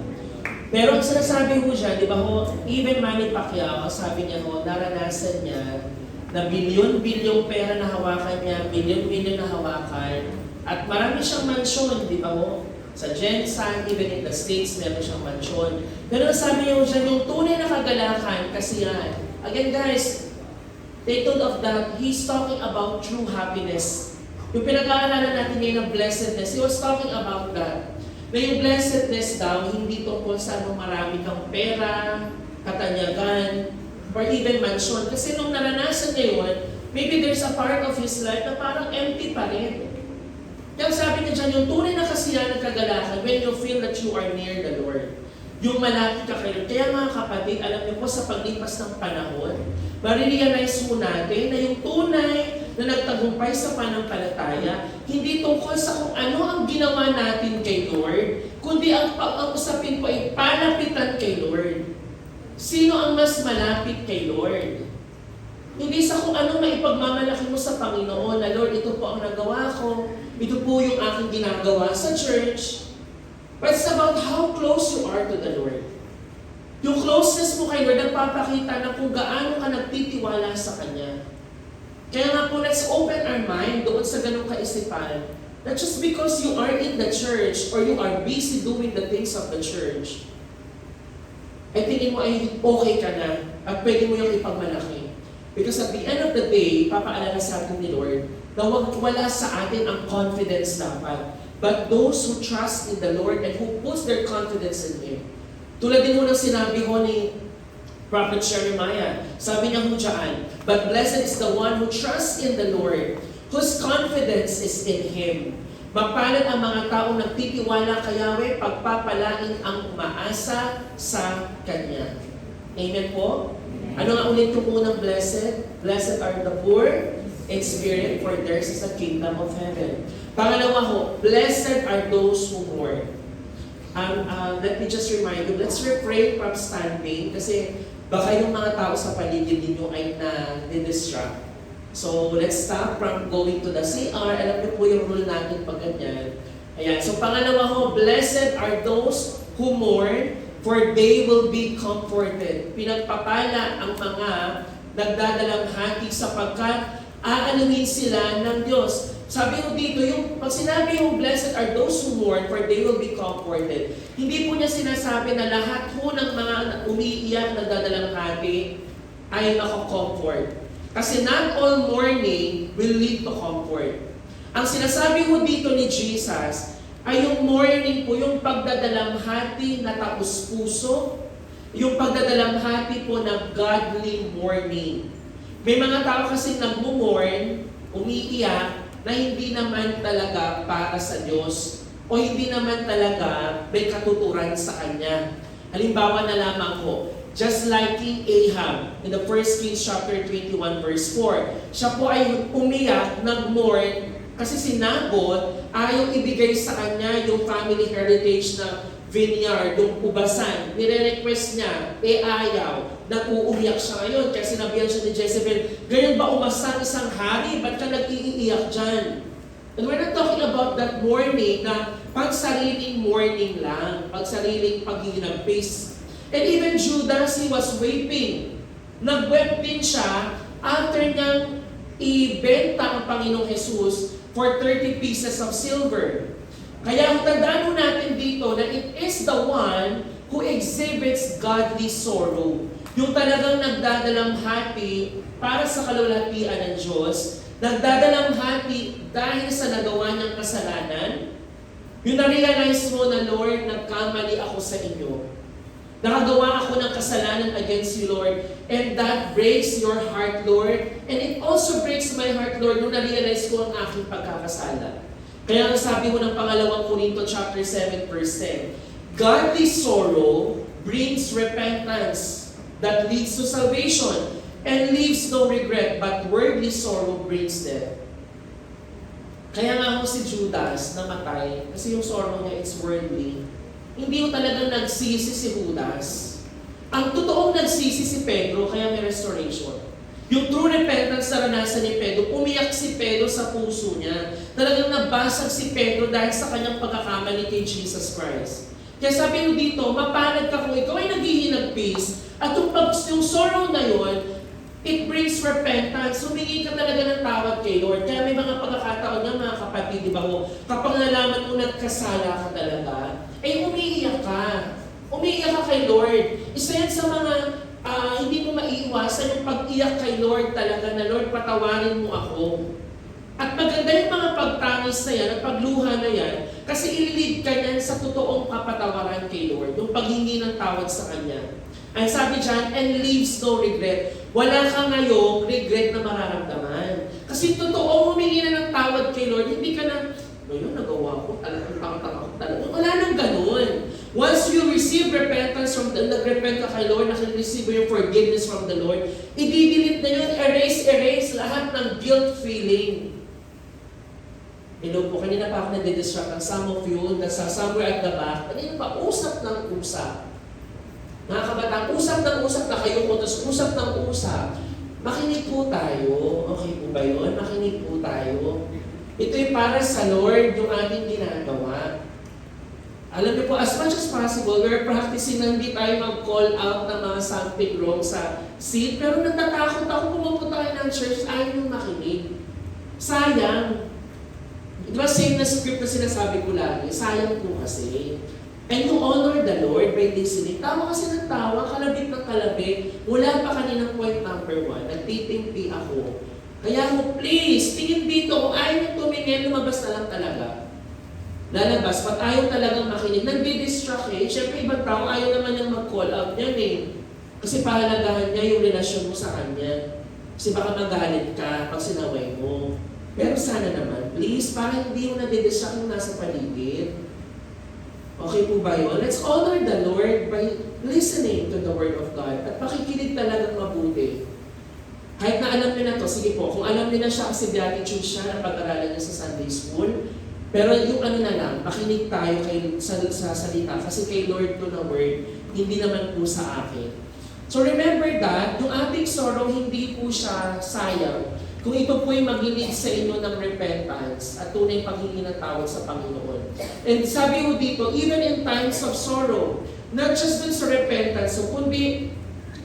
Pero ang sinasabi ko siya, di ba ho, even Manny Pacquiao, sabi niya ho, naranasan niya na bilyon-bilyong pera na hawakan niya, bilyon-bilyon na hawakan, at marami siyang mansyon, di ba ho? Sa Gensan, even in the States, meron siyang mansyon. Pero sabi niya ho siya, yung tunay na kagalakan, kasi yan. Again guys, take note of that, he's talking about true happiness. Yung pinag-aaralan natin ngayon ng blessedness, he was talking about that. Na yung blessedness daw, hindi tungkol sa anong marami kang pera, katanyagan, or even mansyon. Kasi nung naranasan niya yun, maybe there's a part of his life na parang empty pa rin. Kaya sabi niya dyan, yung tunay na kasiyahan ng kagalakan, when you feel that you are near the Lord, yung malapit ka kayo. Kaya mga kapatid, alam niyo po sa paglipas ng panahon, marirealize mo natin na yung tunay na nagtagumpay sa pananampalataya, hindi tungkol sa kung ano ang ginawa natin kay Lord, kundi ang usapin po ay palapitan kay Lord. Sino ang mas malapit kay Lord? Hindi sa kung ano maipagmamalaki mo sa Panginoon na Lord, ito po ang nagawa ko, ito po yung aking ginagawa sa church. But it's about how close you are to the Lord. Yung closeness mo kay Lord, nagpapakita na kung gaano ka nagtitiwala sa Kanya. Kaya nga po, let's open our mind doon sa ganong kaisipan. Not just because you are in the church or you are busy doing the things of the church, ay tingin mo ay okay ka na at pwede mo yung ipagmalaki. Because at the end of the day, papaalala sa atin ni Lord na wala sa atin ang confidence dapat. But those who trust in the Lord and who puts their confidence in Him. Tulad din mo ng sinabi ko ni Prophet Jeremiah. Sabi niya ho dyan, but blessed is the one who trusts in the Lord, whose confidence is in Him. Mapalad ang mga taong nagtitiwala kay Yahweh, pagpapalain ang umaasa sa Kanya. Amen po? Ano nga ulit yung unang blessed? Blessed are the poor in spirit, for theirs is the kingdom of heaven. Pangalawa ho, blessed are those who mourn. Let me just remind you, let's refrain from standing kasi baka yung mga tao sa paligid ninyo ay na-distract. So, let's stop from going to the CR. Alam niyo po yung rule natin pag ganyan. Ayan. So, pangalawa ho, blessed are those who mourn, for they will be comforted. Pinagpapala ang mga nagdadalamhati sapagkat aanuhin sila ng Diyos. Sabi ko dito, yung pag sinabi yung blessed are those who mourn, for they will be comforted. Hindi po niya sinasabi na lahat po ng mga umiiyak na nagdadalamhati ay mako-comfort. Kasi not all mourning will lead to comfort. Ang sinasabi ko dito ni Jesus ay yung mourning po, yung pagdadalamhati na tapos puso, yung pagdadalamhati po na godly mourning. May mga tao kasi nagmo-mourn, umiiyak, na hindi naman talaga para sa Diyos o hindi naman talaga may katuturan sa Kanya. Halimbawa na lamang po, just like King Ahab in the 1 Kings chapter 21 verse 4. Siya po ay umiyak, nag-mourn, kasi si Nabot ayaw ibigay sa kanya yung family heritage na vineyard, yung ubasan. Nire-request niya, ayaw. Nag-uumiyak siya ngayon. Kaya sinabihan siya ni Jezebel, ganyan ba umasan isang hari? Ba't ka nag-iiyak dyan? And we're not talking about that mourning na pagsariling mourning lang, pagsariling pagiging ng peace. And even Judas, he was weeping. Nag-wept din siya after niyang ibenta ang Panginoong Jesus for 30 pieces of silver. Kaya ang tandaan mo natin dito na it is the one who exhibits godly sorrow. Yung talagang nagdadalamhati para sa kalulatian ng Diyos, nagdadalamhati dahil sa nagawa niyang kasalanan, yung na-realize mo na, Lord, nagkamali ako sa inyo. Nakagawa ako ng kasalanan against you, Lord, and that breaks your heart, Lord. And it also breaks my heart, Lord, nung na-realize ko ang aking pagkakasala. Kaya ang sabi mo ng pangalawang Korinto chapter 7 verse 10, godly sorrow brings repentance that leads to salvation and leaves no regret, but worldly sorrow brings death. Kaya nga ako si Judas namatay kasi yung sorrow niya is worldly. Hindi ko talagang nagsisi si Judas. Ang totoong nagsisi si Pedro, kaya may restoration. Yung true repentance na naranasan ni Pedro, umiyak si Pedro sa puso niya. Talagang nabasag si Pedro dahil sa kanyang pagkakamali kay Jesus Christ. Kaya sabi ko dito, mapalad ka kung ikaw ay naghihinagpis at yung sorrow na yun, it brings repentance. Humingi ka talaga ng tawad kay Lord. Kaya may mga pagkakataon nga mga kapatid, di ba ho, kapag nalaman mo nagkasala ka talaga, ay umiiyak ka. Umiiyak ka kay Lord. Isa yan sa mga hindi mo maiiwasan yung pag-iyak kay Lord talaga na, Lord, patawarin mo ako. At maganda yung mga pagtangis na yan at pagluha na yan kasi ililid ka niyan sa totoong kapatawaran kay Lord, yung paghingi ng tawad sa Kanya. Ang sabi dyan, and leaves no regret. Wala ka ngayong regret na mararamdaman. Kasi totoo humingi na ng tawad kay Lord, hindi ka na, ngayon nagawa ko, talagang talaga. Wala nang ganun. Once you receive repentance from the, nag-repent ka kay Lord, nag-receive yung forgiveness from the Lord, i-delete na yun, erase lahat ng guilt feeling. Hello po, kanina pa ako nade-distract ng some of you, nasa somewhere at the back, kanina pa, usap ng usap. Mga kabataan, usap ng usap na kayo po, tapos usap ng usap. Makinig po tayo. Okay po ba yun? Makinig po tayo. Ito'y para sa Lord yung ating ginagawa. Alam niyo po, as much as possible, we're practicing na hindi tayo mag-call out ng mga something wrong sa seat. Pero natatakot ako, pumupunta kayo ng church, ayaw yung makinig. Sayang. Di ba same na script na sinasabi ko lagi? Sayang po kasi. And to honor the Lord by listening. Tawa kasi ng tawa, kalabit ng kalabit. Wala pa kaninang point number 1. Nagtitimpi ako. Kaya mo, please, tingin dito. Kung ayaw nyo tumingin, lumabas na lang talaga. Lalabas, pag ayaw talagang makinig, nagdi-distract eh. Siyempre, ibang tao, ayaw naman niyang mag-call out niyan eh. Kasi pahalagahan niya yung relasyon mo sa kanya. Kasi baka magalit ka pag sinaway mo. Pero sana naman, please, para hindi mo nadidistract yung nasa paligid. Okay po ba yun? Let's honor the Lord by listening to the Word of God at pakikinig talagang mabuti. Kahit na alam niyo na to, sige po, kung alam niyo na siya kasi beatitude siya na pag-aralan niya sa Sunday School, pero yung ano na lang, makinig tayo sa salita kasi kay Lord to na Word, hindi naman po sa akin. So remember that, yung ating sorrow, hindi po siya sayang kung ito po'y mag-lead sa inyo ng repentance at tunay paghingi ng tawad sa Panginoon. And sabi ko dito, even in times of sorrow, not just dun sa repentance, so kundi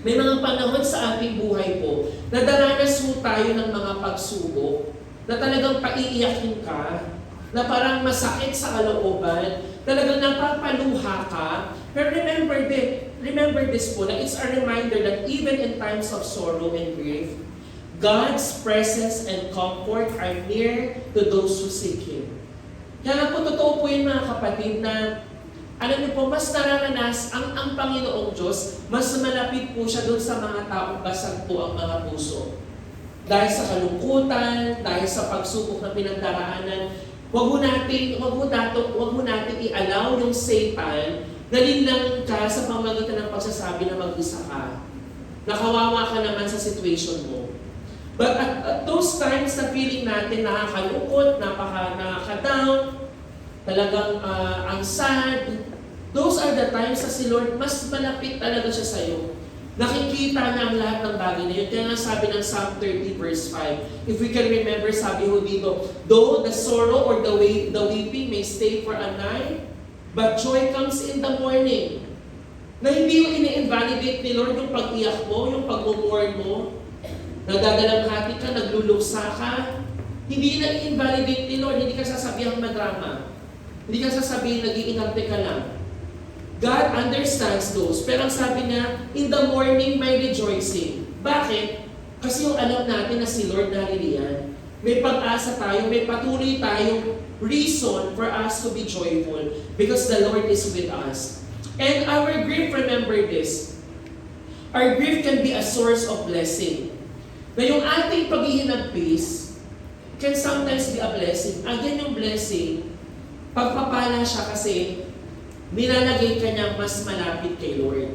may mga panahon sa ating buhay po na daranas po tayo ng mga pagsubok na talagang paiiyakin ka, na parang masakit sa kalooban, talagang napapaluha ka. Pero remember this po, na it's a reminder that even in times of sorrow and grief, God's presence and comfort are near to those who seek Him. Kaya nga po, totoo po yun mga kapatid na, alam niyo po, mas nararanas ang Panginoong Diyos, mas malapit po siya doon sa mga taong basag po ang mga puso. Dahil sa kalungkutan, dahil sa pagsubok na pinagdaraanan, wag mo natin i-allow yung Satan na linlang ka sa pamamagitan ng pagsasabi na mag-isa ka. Nakawawa ka naman sa situation mo. But at those times na feeling natin nakakalungkot, nakaka-down, talagang ang sad, those are the times na si Lord mas malapit talaga siya sa'yo. Nakikita niya ang lahat ng bagay na yun. Kaya nga sabi ng Psalm 30 verse 5, if we can remember, sabi ho dito, though the sorrow or the weeping may stay for a night, but joy comes in the morning. Na hindi yung ini-invalidate ni Lord yung pag-iyak mo, yung pag-mourn mo, nagdadalamhati ka, nagluluksa ka. Hindi na i-invalidate ni Lord, hindi ka sasabihang madrama. Hindi ka sasabihin, nag-iinarte ka lang. God understands those. Pero ang sabi niya, in the morning may rejoicing. Bakit? Kasi yung alam natin na si Lord naririyan. May pag-asa tayo, may patuloy tayong reason for us to be joyful because the Lord is with us. And our grief, remember this, our grief can be a source of blessing. Na yung ating paghihinagpis can sometimes be a blessing. Again, yung blessing, pagpapala siya kasi nilalagay ka niya mas malapit kay Lord.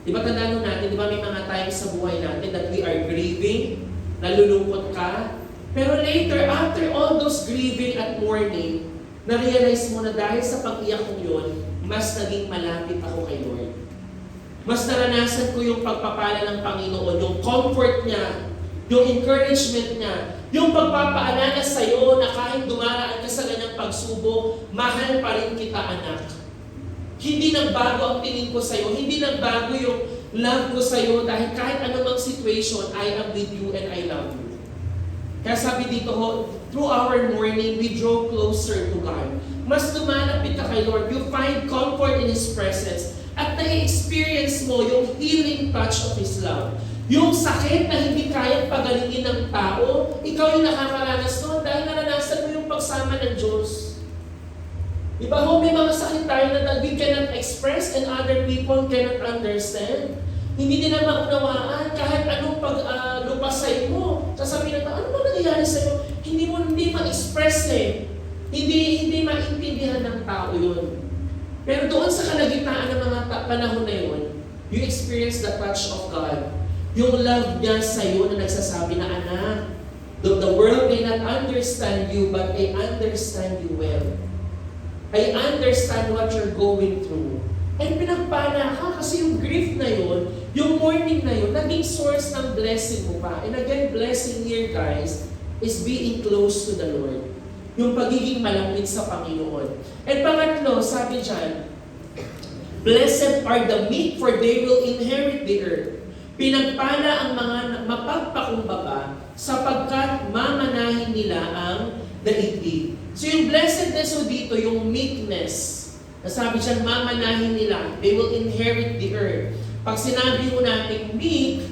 Di ba tandaan natin, di ba may mga times sa buhay natin that we are grieving, nalulungkot ka, pero later, after all those grieving at mourning, na-realize mo na dahil sa pag-iyak kong yun, mas naging malapit ako kay Lord. Mas naranasan ko yung pagpapala ng Panginoon, yung comfort niya, yung encouragement niya, yung pagpapaalala sa iyo na kahit dumaraan ka sa ganyang pagsubok, mahal pa rin kita, anak. Hindi nagbago ang tingin ko sa iyo, hindi nagbago yung love ko sa iyo dahil kahit anumang situation, I am with you and I love you. Kaya sabi dito ho, through our mourning, we draw closer to God. Mas lumalapit ka kay Lord, you find comfort in His presence. At na-experience mo yung healing touch of His love. Yung sakit na hindi kayang pagalingin ng tao, ikaw yung nakakaranas doon dahil naranasan mo yung pagsama ng Diyos. Diba ho, may mga sakit tayo na we cannot express and other people cannot understand. Hindi nila maunawaan kahit anong paglupasay mo. Sasabihin na, ano ba nangyayari sa'yo? Hindi ma-express eh. Hindi maintindihan ng tao yun. Pero doon sa kalagitnaan ng mga panahon na yun, you experience the touch of God. Yung love niya sa iyo na nagsasabi na, anak, the world may not understand you, but I understand you well. I understand what you're going through. And pinagpala ka kasi yung grief na yun, yung mourning na yun, naging source ng blessing mo pa. And again, blessing here, guys, is being close to the Lord. Yung pagiging malapit sa Panginoon. And pangatlo, sabi dyan, blessed are the meek, for they will inherit the earth. Pinagpala ang mga mapagpakumbaba, sapagkat mamanahin nila ang daigdig. So yung blessedness o dito, yung meekness, nasabi dyan, mamanahin nila, they will inherit the earth. Pag sinabi mo natin meek,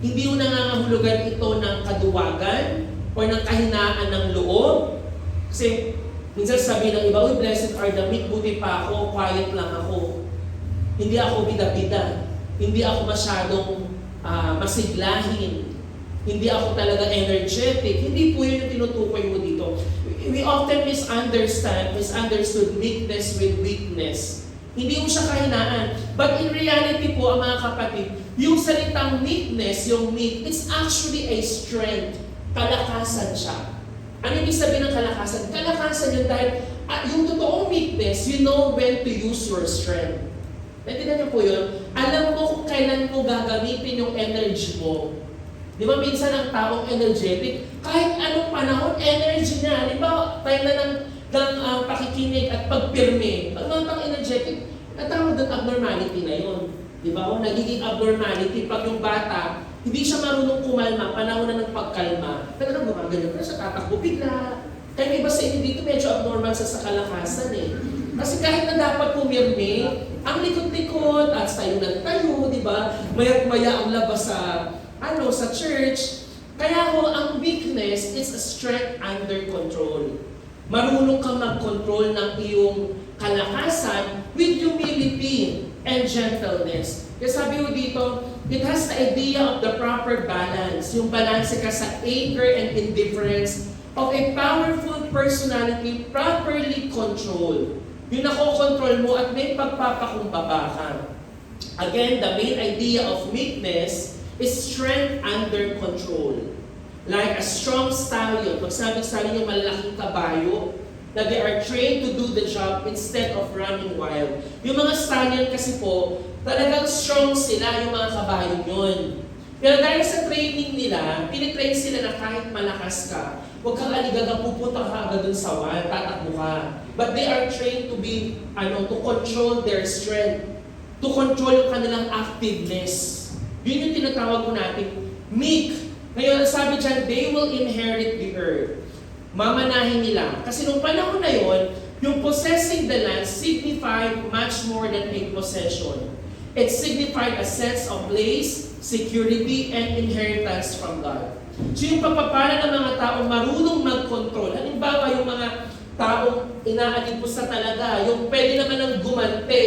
hindi mo nangangahulugan ito ng kaduwagan o ng kahinaan ng loob. Kasi minsan sabi ng iba, blessed are the meek, buti pa ako, quiet lang ako. Hindi ako bida-bida. Hindi ako masyadong masiglahin. Hindi ako talaga energetic. Hindi po yun yung tinutukoy mo dito. We often misunderstood meekness with weakness. Hindi mo siya kahinaan. But in reality po, ang mga kapatid, yung salitang meekness, yung meek, it's actually a strength. Kalakasan siya. Ano ibig sabihin ng kalakasan? Kalakasan yun dahil yung totoong meekness, you know when to use your strength. Naintindihan niyo po yun? Alam mo kung kailan mo gagamitin yung energy mo. Di ba minsan ang taong energetic, kahit anong panahon, energy niya. Di ba, time na ng pakikinig at pagpirme. Pag mga energetic, natawag doon abnormality na yun. Di ba? O nagiging abnormality pag yung bata, hindi siya marunong kumalma, panahon na ng pagkalma. Talagang gumaganyan, pero sa tatakbo bigla. Kaya may iba sa inyo dito, medyo abnormal sa kalakasan eh. Kasi kahit na dapat pumirme, ang likod-likod, at tayo ng tayo, di ba? Maya't-maya ang labas sa church. Kaya ho, ang weakness is a strength under control. Marunong kang mag-control ng iyong kalakasan with humility and gentleness. Kaya sabi ho dito, it has the idea of the proper balance. Yung balance ka sa anger and indifference of a powerful personality properly controlled. Yung nakokontrol mo at may pagpapakumbaba ka. Again, the main idea of meekness is strength under control. Like a strong stallion. Pag sabi yung malalaking kabayo, na they are trained to do the job instead of running wild. Yung mga stallion kasi po, talagang strong sila, yung mga kabayo yun. Pero dahil sa training nila, pinitrain sila na kahit malakas ka, huwag kang aligaga, pupunta ka agad dun sa wall, tatakbo ka. But they are trained to be, to control their strength, to control yung kanilang activeness. Yun yung tinatawag ko natin, meek. Ngayon, sabi dyan, they will inherit the earth. Mamanahin nila. Kasi nung panahon na yon, yung possessing the land signified much more than a possession. It signified a sense of place, security, and inheritance from God. So yung pagpapala ng mga taong marunong mag-control, halimbawa yung mga taong inaalimpos na talaga, yung pwede naman ng gumante,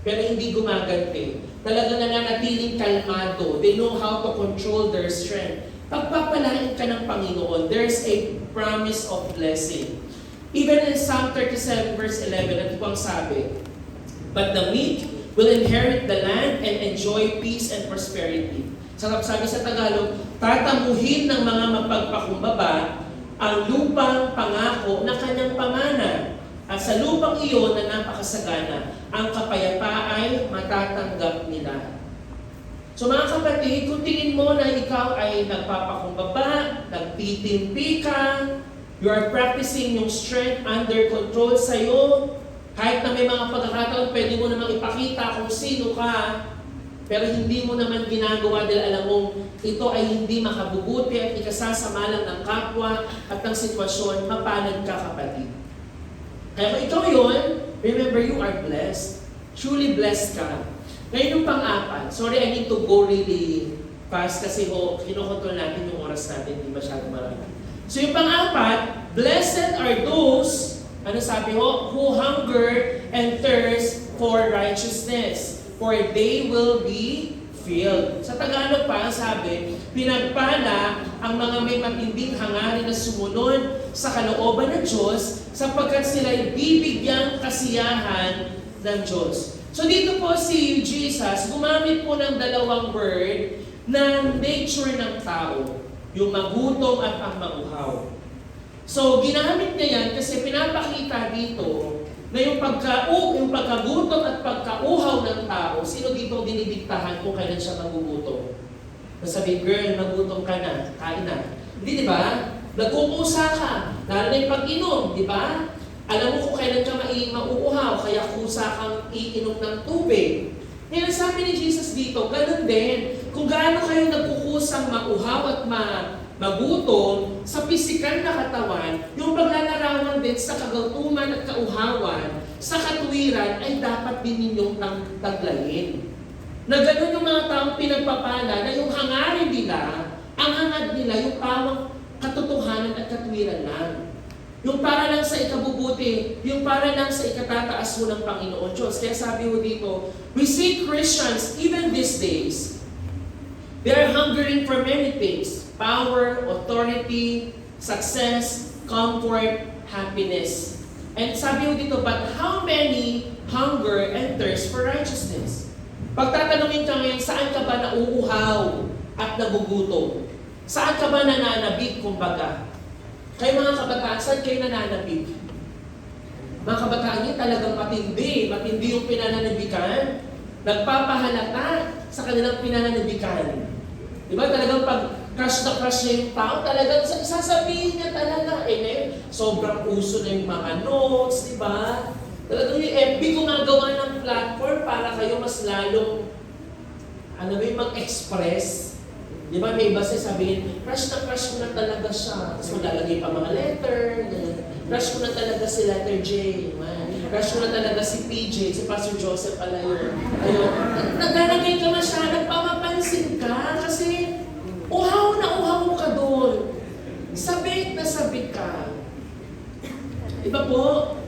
pero hindi gumagante. Talaga nananatiling kalmado. They know how to control their strength. Pagpapalain ka ng Panginoon, there's a promise of blessing. Even in Psalm 37 verse 11, ito pang sabi, but the meek will inherit the land and enjoy peace and prosperity. Sabi sa Tagalog, tatamuhin ng mga mapagpakumbaba ang lupang pangako na kanyang pamana. At sa lupang iyon na napakasagana, ang kapayapa ay matatanggap nila. So mga kapatid, kung tingin mo na ikaw ay nagpapakumbaba, nagtitimpi ka, you are practicing yung strength under control sa'yo, kahit na may mga pagkakataon, pwede mo namang ipakita kung sino ka, pero hindi mo naman ginagawa dahil alam mong ito ay hindi makabubuti at ikasasama lang ng kapwa at ng sitwasyon, mapalad ka kapatid. Kaya kung ikaw yun, remember you are blessed. Truly blessed ka. Ngayon yung pang-apat, sorry I need to go really fast kasi kinokontrol natin yung oras natin, hindi masyado marami. So yung pang-apat, blessed are those, who hunger and thirst for righteousness, for they will be filled. Sa Tagalog pa, sabi, pinagpala ang mga may matinding hangarin na sumunod sa kalooban ng Diyos sapagkat sila'y bibigyang kasiyahan ng Diyos. So dito po si Jesus, gumamit po ng dalawang word na nature ng tao, yung magutom at ang mauhaw. So ginamit niya yan kasi pinapakita dito na yung pagkagutom at pagkauhaw ng tao, sino dito dinidiktahan kung kailan siya magugutom? Sabi, girl, magutom ka na, kain na. Hindi, di ba? Nagkukusa ka, lalo na yung pag-inom, di ba? Alam mo kung kailan ka mauuhaw, kaya kusa kang iinom ng tubig. Ngayon, sabi ni Jesus dito, ganun din. Kung gaano kayo nagkukusang mauhaw at magutom sa pisikal na katawan, yung paglalarawan din sa kagutuman at kauhawan, sa katuwiran ay dapat din ninyong taglayin. Na gano'n yung mga taong pinagpapala na yung hangarin nila, ang hangad nila, yung pawang katotohanan at katwiran lang. Yung para lang sa ikabubuti, yung para lang sa ikatataas mo ng Panginoon Diyos. Kaya sabi mo dito, we see Christians even these days, they are hungering for many things. Power, authority, success, comfort, happiness. And sabi mo dito, but how many hunger and thirst for righteousness? Pagtatanungin ka ngayon, saan ka ba nauuhaw at nagugutom? Saan ka ba nananabik, kumbaga? Kayo mga kabataan, saan kayo nananabik? Mga kabataan niya talagang matindi. Matindi yung pinananabikan. Nagpapahalata sa kanilang pinananabikan. Di ba? Talagang pag crush na crush niya yung tao, talagang sasabihin niya talaga. Eh ngayon, sobrang uso na yung mga notes, di ba? Talagang yung FB gumagawa ng platform para kayo mas lalong, ano ba yung mag-express. Di ba? May iba sasabihin, crush ko na talaga siya. Tapos maglalagay pa mga letter, crush ko na talaga si letter J. Crush ko na talaga si PJ, si Pastor Joseph pala yun. Ayun. Naglalagay ka na siya, nagpamapansin ka kasi uhaw na uhaw ka doon. Sabik na sabik ka. Iba po,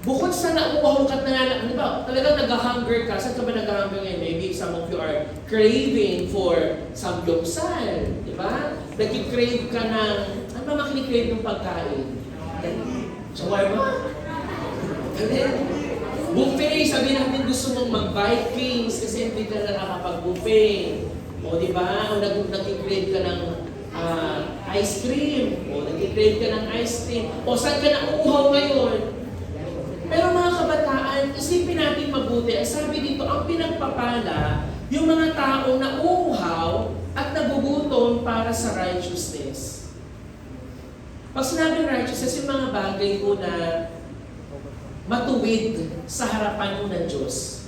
bukod sa nauuhaw ka na, di ba, talagang nag-hunger ka. Saan ka ba nag-hunger ngayon? Maybe some of you are craving for samgyupsal. Di ba? Nag-crave ka ng, ano ba makikrave ng pagkain? Shawarma? And then, buffet, sabi natin gusto mong mag-Vikings kasi hindi ka na nakakapag-buffet. O di ba? O nag-crave ka ng ice cream. O nag-crave ka ng ice cream. O saan ka nauuhaw ngayon? Pero mga kabataan, isipin natin mabuti. Ang sabi dito, ang pinagpapala, yung mga tao na uuhaw at nagugutom para sa righteousness. Pag sinabing righteousness, yung mga bagay ko na matuwid sa harapan mo ng Diyos.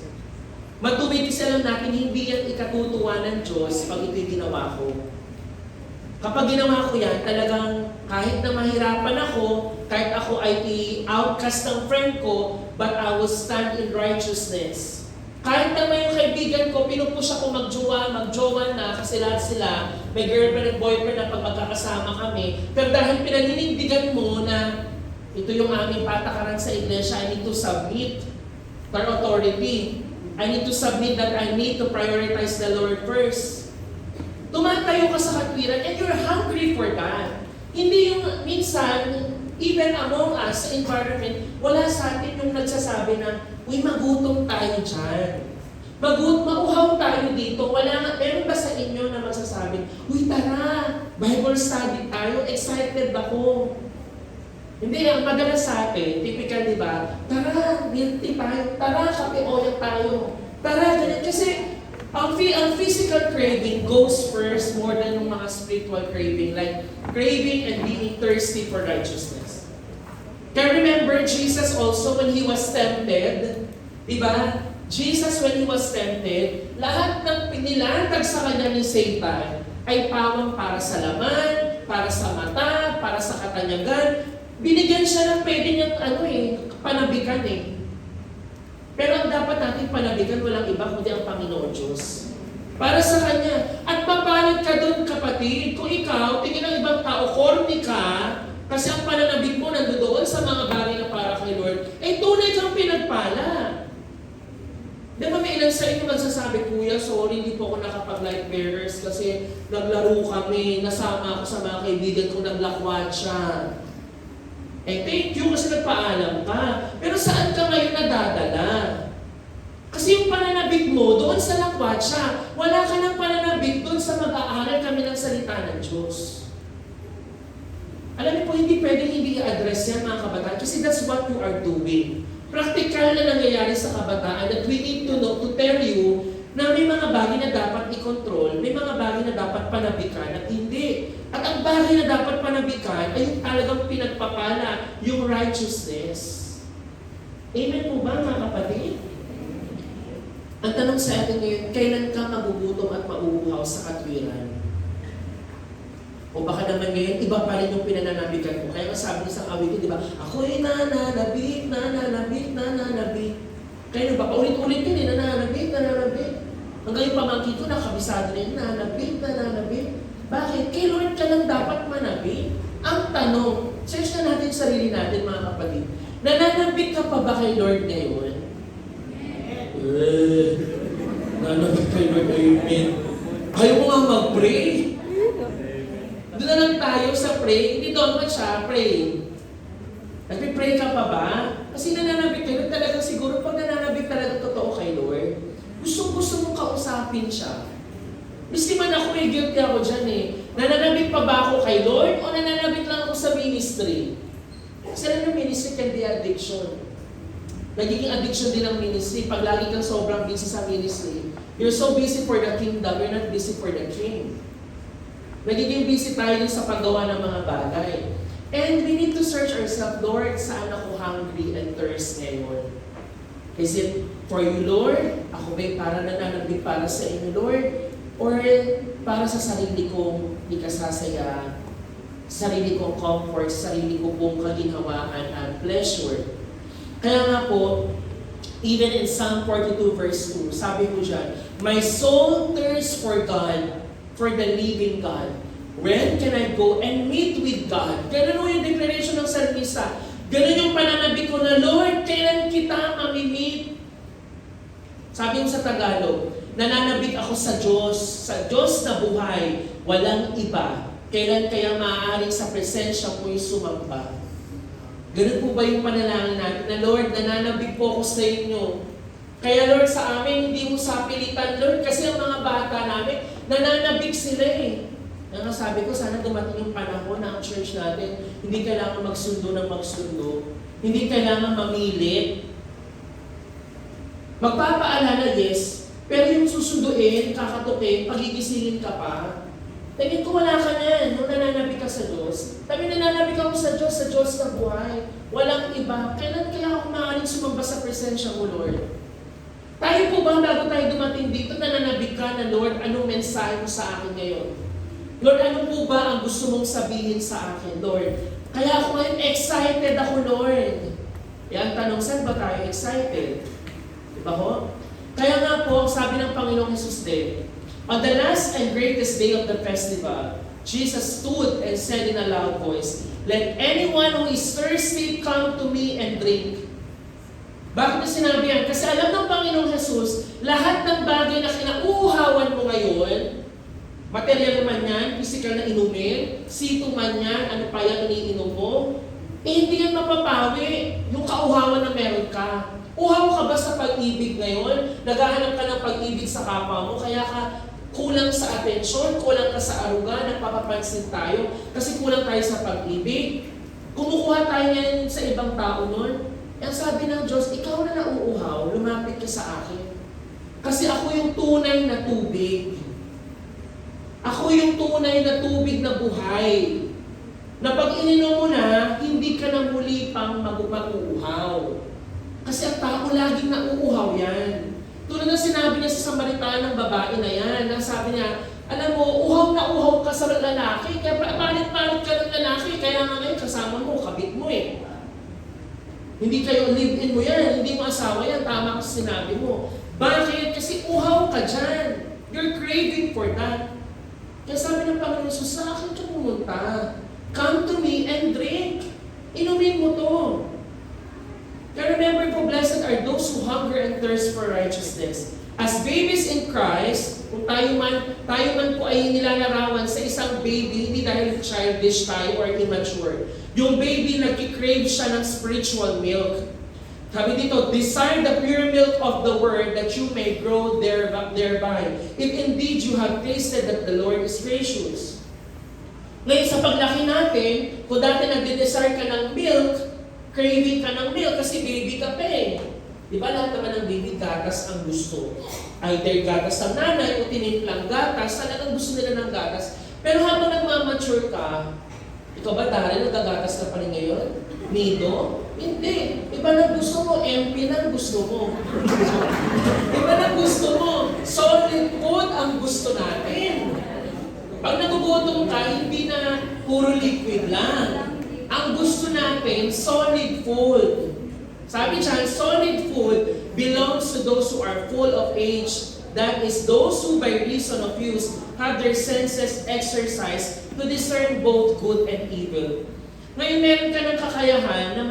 Matuwid kasi alam natin, hindi yan ikatutuwa ng Diyos pag ito'y ginawa ko. Kapag ginawa ko yan, talagang kahit na mahirapan ako, kahit ako ay i-outcast ng friend ko, but I will stand in righteousness. Kahit naman yung kaibigan ko, pinupush ako magjowa na kasi lahat sila, may girlfriend at boyfriend na pag magkakasama kami. Pero dahil pinaninindigan mo na ito yung aming patakaran sa iglesia, I need to submit to authority. I need to submit that I need to prioritize the Lord first. Tumatayo ka sa katwiran and you're hungry for that. Hindi yung minsan, even among us sa environment, wala sa atin yung nagsasabi na, uy, magutom tayo dyan. Mauhaw tayo dito. Meron ba sa inyo na magsasabi, uy, tara, Bible study tayo, excited ako. Hindi, ang madalas sa atin, typical, di ba? Tara, guilty tayo. Tara, kape oyak tayo. Tara, ganyan. Kasi, ang physical craving goes first more than yung mga spiritual craving. Like, craving and being thirsty for righteousness. Can remember Jesus also when He was tempted? Di ba? Jesus when He was tempted, lahat ng pinilatag sa Kanya ni Satan ay pawang para sa laman, para sa mata, para sa katanyagan. Binigyan siya ng pwede niyang panabikan eh. Pero ang dapat natin panabikan, walang iba kundi ang Panginoon Diyos. Para sa Kanya. At mapalad ka doon, kapatid. Kung ikaw, tingin ng ibang tao, corny ka, kasi ang pananabik mo nandoon sa mga bagay na para kay Lord, eh tunay kang pinagpala. Di ba may ilan sa inyo magsasabi, Kuya, sorry, hindi po ako nakapag-light bearers kasi naglaro kami, nasama ako sa mga kaibigan ko, naglakwatsa. Eh, thank you kasi nagpaalam ka. Pero saan ka ngayon nadadala? Kasi yung pananabik mo doon sa lakwatsa, wala ka ng pananabik doon sa mag-aaral kami ng salita ng Diyos. Alam niyo po, hindi pwedeng hindi i-address yan mga kabataan kasi that's what you are doing. Praktikal na nangyayari sa kabataan that we need to know, to tell you na may mga bagay na dapat i-control, may mga bagay na dapat panabikan at hindi. At ang bagay na dapat panabikan ay yung talagang pinagpapala, yung righteousness. Amen po ba mga kapatid? Ang tanong sa atin ngayon, kailan ka magugutom at mauuhaw sa katwiran? O baka naman ngayon, iba pa rin yung pinananabikan mo. Kaya sabi niya sa awit, di ba? Ako'y nananabik. Kaya ba? Paulit-ulit yun eh, nananabik. Hanggang yung pamangkin ko, nakabisado na yun, nananabik. Bakit? Kay Lord ka lang dapat manabik. Ang tanong, search na natin sarili natin mga kapatid. Nananabik ka pa ba kay Lord ngayon? Nananabik kay Lord, amen. Ayaw mo nga mag-pray. Doon na lang tayo sa pray. Hindi doon pa siya, pray. Nagpipray ka pa ba? Kasi nananabik kayo, talagang siguro pag nananabik talaga totoo kay Lord, gusto mong kausapin siya. Miski man ako guilty ako dyan eh. Nananabik pa ba ako kay Lord o nananabik lang ako sa ministry? Kasi alam yung ministry can be addiction. Nagiging addiction din ang ministry. Pag lagi kang sobrang busy sa ministry, you're so busy for the kingdom, you're not busy for the king. Nagiging busy tayo din sa paggawa ng mga bagay. And we need to search ourselves, Lord, saan ako hungry and thirst ngayon? Is it for you, Lord? Ako ba'y para nananabig para sa inyo, Lord? Or para sa sarili kong ikasasaya, sarili kong comfort, sarili ko pong kaginhawaan at pleasure? Kaya nga po, even in Psalm 42 verse 2, sabi ko dyan, my soul thirsts for God, for the living God. When can I go and meet with God? Ganun yung declaration ng salmista. Ganun yung pananabik ko na, Lord, kailan kita mamimit? Sabi mo sa Tagalog, nananabik ako sa Diyos na buhay, walang iba. Kailan kaya maaaring sa presensya ko'y sumamba? Ganun po ba yung panalangin natin na, Lord, nananabik po ako sa inyo. Kaya Lord, sa amin, hindi mo sapilitan, Lord, kasi ang mga bata namin, nananabik sila eh. Kaya nga sabi ko, sana dumating yung panahon na ang church natin, hindi kailangan magsundo ng magsundo. Hindi kailangan mamilit. Magpapaalala, yes, pero yung susunduin, kakatukin, pagigisingin ka pa. Tingin ko wala ka na, nung nananabik ka sa Diyos. Sabi, nananabik ako sa Diyos na buhay. Walang iba. Kailan kaya ako maaaring sumamba sa presensya mo, Lord? Tayo po ba, bago tayo dumating dito, nananabik ka na, Lord, anong mensahe mo sa akin ngayon? Lord, ano po ba ang gusto mong sabihin sa akin, Lord? Kaya ako ngayon, excited ako, Lord. Yan, tanong, saan ba tayo excited? Diba ho? Kaya nga po, sabi ng Panginoong Jesus din, on the last and greatest day of the festival, Jesus stood and said in a loud voice, let anyone who is thirsty come to me and drink. Bakit na sinabi yan? Kasi alam ng Panginoong Jesus, lahat ng bagay na kinauuhawan mo ngayon, material man yan, physical na inumin, sito man yan, ano pa yan iniinom mo, hindi yan mapapawi yung kauhawan na meron ka. Uhaw ka ba sa pag-ibig ngayon? Naghahanap ka ng pag-ibig sa kapwa mo, kaya ka kulang sa atensyon, kulang ka sa aruga, nagpapapansin tayo, kasi kulang tayo sa pag-ibig. Kumukuha tayo ngayon sa ibang tao nun. Ang sabi ng Diyos, ikaw na nauuhaw, lumapit ka sa akin. Kasi ako yung tunay na tubig. Ako yung tunay na tubig na buhay. Na pag ininom mo na, hindi ka na muli pang mag-uuhaw. Kasi ang tao laging nauuhaw yan. Tulad na sinabi niya sa Samaritan ng babae na yan, na sabi niya, alam mo, uhaw na uhaw ka sa lalaki, kaya palit-palit ka ng lalaki, kaya nga ngayon kasama mo, kabit mo eh. Hindi kayo live-in mo yan, hindi mo asawa yan, tama ka sinabi mo. Bakit? Kasi uhaw ka dyan. You're craving for that. Kaya sabi ng Panginoon Jesus, sa akin ka pumunta. Come to me and drink. Inumin mo to. Kaya remember po, blessed are those who hunger and thirst for righteousness. As babies in Christ, kung tayo man po ay nilalarawan sa isang baby, hindi dahil childish tayo or immature. Yung baby nagkikrave siya ng spiritual milk. Sabi dito, desire the pure milk of the word that you may grow thereby. If indeed you have tasted that the Lord is gracious. Ngayon sa paglaki natin, kung dati nagde-desire ka ng milk, craving ka ng milk kasi baby ka pa eh. Di ba lahat naman ng baby gatas ang gusto? Either gatas ng nanay o tinimplang gatas, talagang gusto nila ng gatas. Pero habang nagmamature ka, ikaw ba dahil nagagatas ka pa rin ngayon? Nido? Hindi. Iba na gusto mo, MP na gusto mo. Iba na gusto mo, solid food ang gusto natin. Pag nagugutom ka, hindi na puro liquid lang. Ang gusto natin, solid food. Sabi siya, solid food belongs to those who are full of age. That is, those who by reason of use have their senses exercised to discern both good and evil. Ngayon, meron ka ng kakayahan na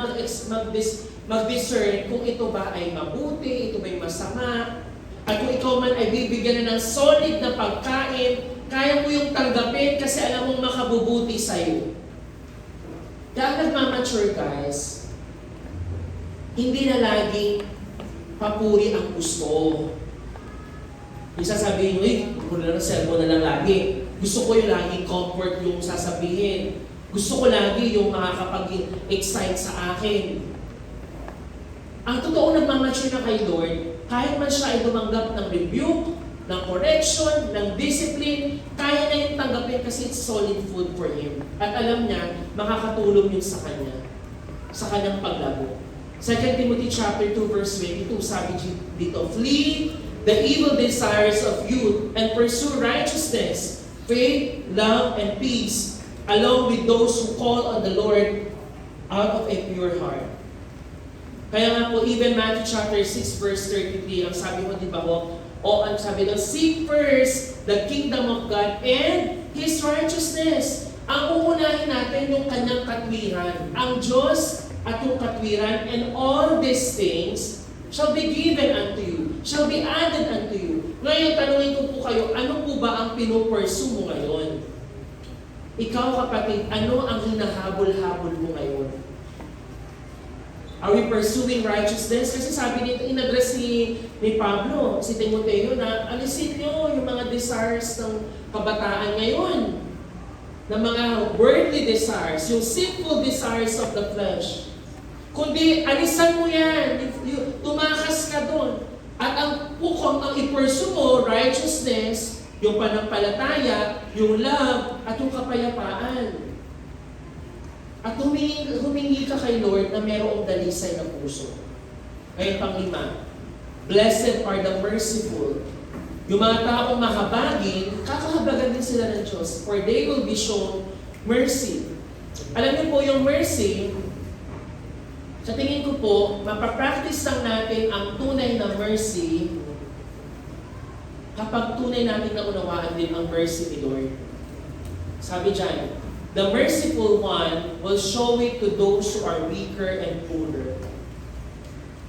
mag-discern kung ito ba ay mabuti, ito ba ay masama, at kung ikaw man ay bibigyan na ng solid na pagkain, kaya mo yung tanggapin kasi alam mong makabubuti sa'yo. Kaya nagmamature, guys, hindi na laging papuri ang gusto. Yung sasabihin mo, huwag mo na ng cellphone na lang lagi. Gusto ko yung laging comfort yung sasabihin. Gusto ko lagi yung makakapag-excite sa akin. Ang totoo nagmamature na kay Lord, kahit man siya ay tumanggap ng rebuke, ng correction, ng discipline, kaya na yung tanggapin kasi it's solid food for him. At alam niya, makakatulong yun sa kanya, sa kanyang paglago. 2 Timothy chapter 2 verse 22, sabi dito, flee the evil desires of youth and pursue righteousness, faith, love, and peace, along with those who call on the Lord out of a pure heart. Kaya nga po, even Matthew chapter 6 verse 33, ang sabi mo, di ba ho, ang sabi doon, seek first the kingdom of God and His righteousness. Ang uunahin natin yung kanyang katwiran, ang Diyos at yung katwiran, and all these things shall be given unto you, shall be added unto you. Ngayon, tanungin ko po kayo, ano po ba ang pinupursue mo ngayon? Ikaw kapatid, ano ang hinahabol-habol mo ngayon? Are we pursuing righteousness? Kasi sabi dito, in-address ni Pablo, si Timoteo, na alisin nyo yung mga desires ng kabataan ngayon. Na mga worldly desires, yung sinful desires of the flesh. Kundi, alisan mo yan. Tumakas ka doon. At ang pukong ang i-pursue mo, righteousness, yung panampalataya, yung love, at yung kapayapaan. At humingi ka kay Lord na mayroong dalisay na puso. Ngayon, pang-5, blessed are the merciful. Yung mga taong mahabagin, kakahabagan din sila ng Diyos, for they will be shown mercy. Alam niyo po, yung mercy, sa tingin ko po, mapapractice lang natin ang tunay na mercy kapag tunay natin naunawaan din ang mercy ni Lord. Sabi dyan, the merciful one will show it to those who are weaker and poorer.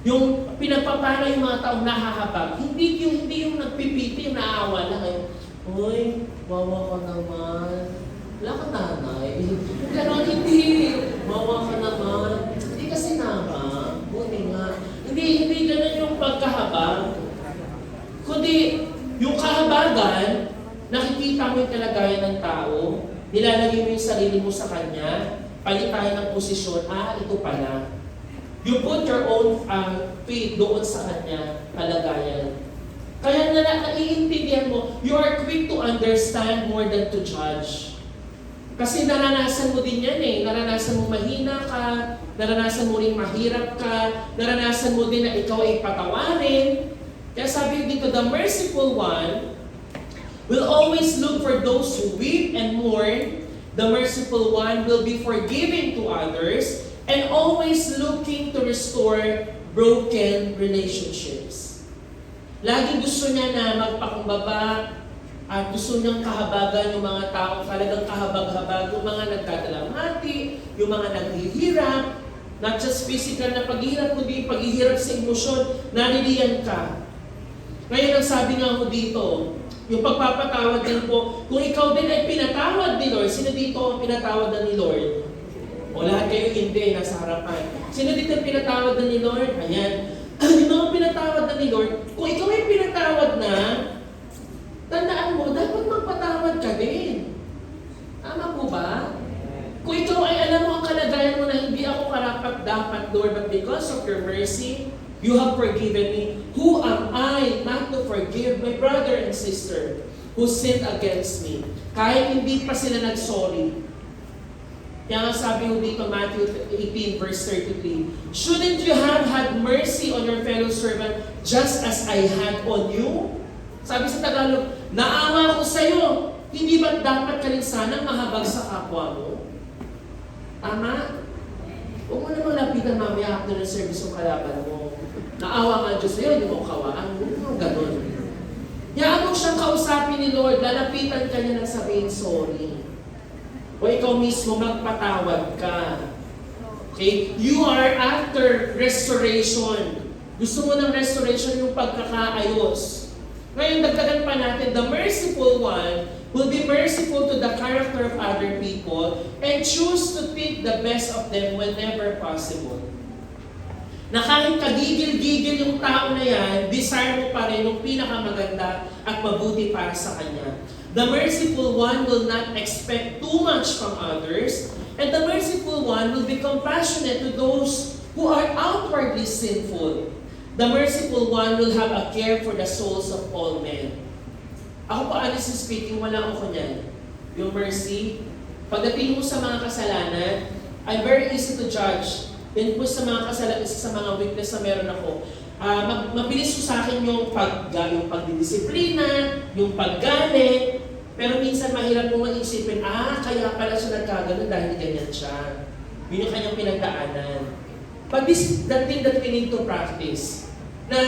Yung pinagpapala yung mga taong nahahabag, hindi yung nagpipiti, yung naaawa lang ngayon. Uy, wawa ka naman. Wala ka nanay. Ganon, hindi. Wawa ka naman. Hindi kasi naman. Buti nga. Hindi ganon yung pagkahabag. Kundi, yung kahabagan, nakikita mo yung kalagayan ng tao, nilalagay mo yung sarili mo sa kanya, palit tayo ng posisyon, ito pala. You put your own faith doon sa kanya, kalagayan. Kaya naiintindihan mo, you are quick to understand more than to judge. Kasi naranasan mo din yan naranasan mo mahina ka, naranasan mo rin mahirap ka, naranasan mo din na ikaw ay patawarin. Kaya sabi dito, the merciful one will always look for those who weep and mourn. The merciful one will be forgiving to others and always looking to restore broken relationships. Lagi gusto niya na magpakumbaba at gusto niyang kahabagan yung mga taong talagang kahabag-habag, yung mga nagdadalamhati, yung mga naghihirap, not just physical na paghihirap, kundi paghihirap sa emosyon, naniliyan ka. Ngayon ang sabi nga ko dito, yung pagpapatawad din po, kung ikaw din ay pinatawad ni Lord, sino dito ang pinatawad na ni Lord? O lahat kayo hindi, nasa harapan. Sino dito ang pinatawad na ni Lord? Ayan. Yung mga pinatawad na ni Lord, kung ikaw ay pinatawad na, tandaan mo, dapat magpatawad ka din. Tama po ba? Kung ikaw ay alam mo ang kalagayan mo na hindi ako karapat-dapat, Lord, but because of your mercy, you have forgiven me. Who am I not to forgive my brother and sister who sinned against me? Kahit hindi pa sila nag-sorry. Kaya nga sabi ko dito, Matthew 18 verse 33, shouldn't you have had mercy on your fellow servant just as I had on you? Sabi sa Tagalog, naawa ko sa iyo. Hindi ba dapat ka rin sana mahabag sa kapwa mo? Tama? Huwag mo namang lapitan mamaya after the service yung kalaban mo. Naawa nga Diyos sa'yo, hindi mo kawaan. Ganon. Hayaan mo siyang kausapin ni Lord, lalapitan ka niya ng sabihin, sorry. O ikaw mismo, magpatawad ka. Okay? You are after restoration. Gusto mo ng restoration yung pagkakaayos. Ngayon, dagdagan pa natin, the merciful one will be merciful to the character of other people and choose to think the best of them whenever possible. Na kahit kagigil-gigil yung tao na yan, desire mo pa rin yung pinakamaganda at mabuti para sa kanya. The merciful one will not expect too much from others, and the merciful one will be compassionate to those who are outwardly sinful. The merciful one will have a care for the souls of all men. Ako po, honestly speaking, wala ako niyan. Yung mercy, pagdating mo sa mga kasalanan, I'm very easy to judge. Yan po sa mga kasalanan, isa sa mga weakness na meron ako. Mabilis po sa akin yung pagdidisiplina, yung paggalit, pero minsan mahirap mo mag-isipin, kaya pala siya nagkaganon dahil ganyan siya. Yun yung kanyang pinagdaanan. But this is the thing that we need to practice. Na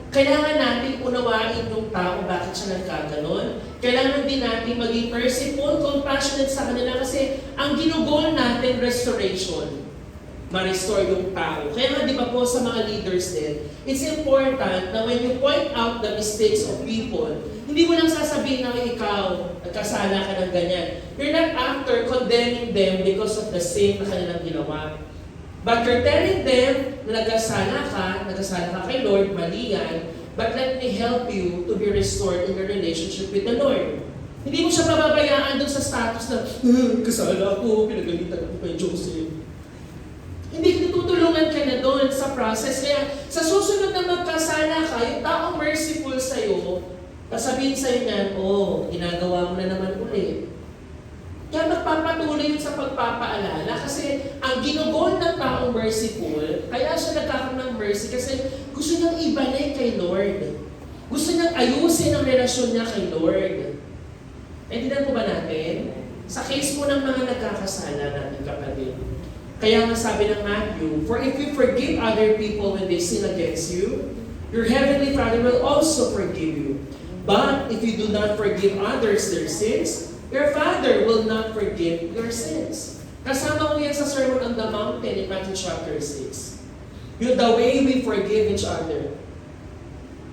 kailangan natin unawain yung tao bakit siya nagkaganon. Kailangan din natin maging merciful, compassionate sa kanila kasi ang ginugol natin, restoration. Ma-restore yung tao. Kaya nga di ba po sa mga leaders din, it's important na when you point out the mistakes of people, hindi mo lang sasabihin na ikaw, nagkasala ka ng ganyan. You're not after condemning them because of the sin na kanilang ginawa. But you're telling them na nagkasala ka kay Lord, mali yan, but let me help you to be restored in your relationship with the Lord. Hindi mo siya pababayaan dun sa status na, kasala ako, pinagalitan ako kay Joseph. Hindi tutulungan ka na doon sa process. Kaya sa susunod na magkasala ka, yung taong merciful sa'yo, sasabihin sa'yo niyan, ginagawa mo na naman ulit. Kaya magpapatuloy yun sa pagpapaalala kasi ang ginugol ng taong merciful, kaya siya nagkakaroon ng mercy kasi gusto niyang ibalik kay Lord. Gusto niyang ayusin ang relasyon niya kay Lord. Naintindihan po ba natin? Sa case mo ng mga nagkakasala natin kapatid, kaya nga sabi ng Matthew, for if you forgive other people when they sin against you, your heavenly Father will also forgive you. But if you do not forgive others their sins, your Father will not forgive your sins. Kasama ko yan sa Sermon on the Mountain in Matthew chapter 6. Yung the way we forgive each other.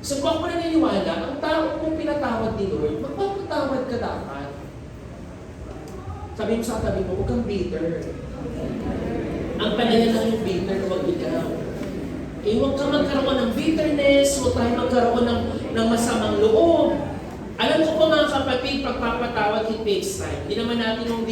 So kung ako naniniwala, ang tao kung pinatawad ni Lord, magpapatawad ka dapat. Sabi mo sa tabi mo, huwag kang bitter. Ang panayan lang yung bitter, huwag ikaw. Huwag kang magkaroon ng bitterness, huwag tayo magkaroon ng masamang loob. Alam ko po mga kapatid, pagpapatawad, it takes time. Hindi naman natin yung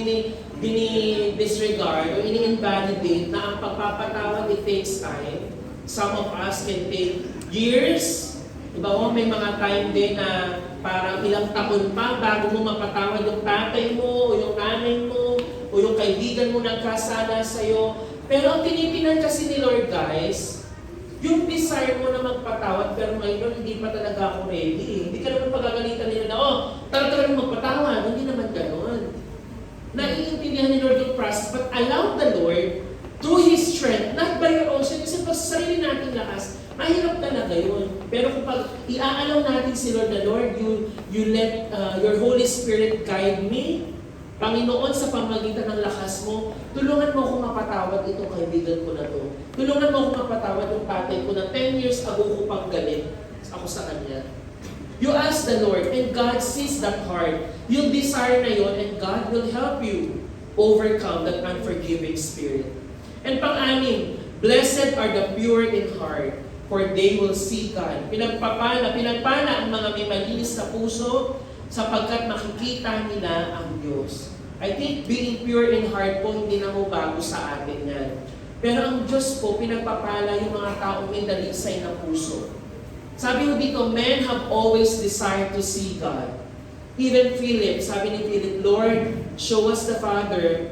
disregard o ini-invalidate na ang pagpapatawad, it takes time. Some of us can take years. Diba o, may mga time din na parang ilang taon pa bago mo mapatawad yung tatay mo o yung nanay mo o yung kaibigan mo nagkasala sa'yo. Pero ang tinitinan kasi ni Lord, guys, yung desire mo na magpatawad, pero ngayon hindi pa talaga ako ready. Hindi ka naman pagagalitan nila na, talaga magpatawad. Hindi naman gano'n. Naiintindihan ni Lord yung process, but allow the Lord, through His strength, not by your own strength, kasi pa sa sarili nating lakas, mahirap talaga yun. Pero kung pag i-aalaw natin si Lord na, Lord, you let your Holy Spirit guide me, Panginoon, sa pamagitan ng lakas mo, tulungan mo akong mapatawad itong kaibigan ko na to. Tulungan mo akong mapatawad yung tatay ko na 10 years ago ko pang galit ako sa kanya. You ask the Lord, and God sees that heart. Yung desire na yun, and God will help you overcome that unforgiving spirit. And pang-anim, blessed are the pure in heart, for they will see God. Pinagpala ang mga may malinis na puso, sapagkat makikita nila ang Diyos. I think being pure in heart po, hindi na mo bago sa atin yan. Pero ang Diyos po, pinagpapala yung mga taong may dalisay na puso. Sabi ko dito, men have always desired to see God. Even Philip, sabi ni Philip, Lord, show us the Father,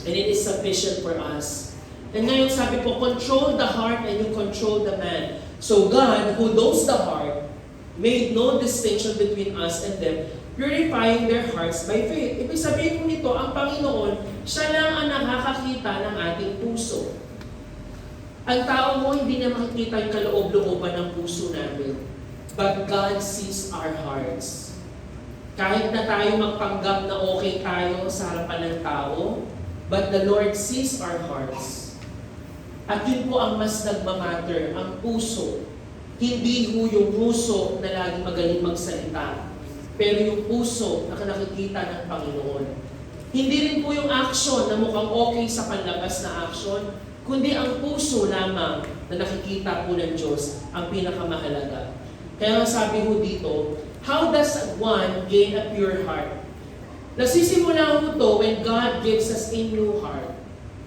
and it is sufficient for us. And ngayon sabi po, control the heart and you control the man. So God, who knows the heart, made no distinction between us and them, purifying their hearts by faith. Ibig sabihin ko nito, ang Panginoon, siya lang ang nakakakita ng ating puso. Ang tao mo, hindi niya makikita yung kaloob-looban ng puso namin. But God sees our hearts. Kahit na tayo magpanggap na okay tayo sa harapan ng tao, but the Lord sees our hearts. At yun po ang mas nagmamatter, ang puso. Hindi ho yung puso na lagi magaling magsalita, pero yung puso na nakikita ng Panginoon. Hindi rin po yung action na mukhang okay sa panlabas na action, kundi ang puso lamang na nakikita po ng Diyos ang pinakamahalaga. Kaya nga sabi ho dito, how does one gain a pure heart? Nasisimula ho to when God gives us a new heart.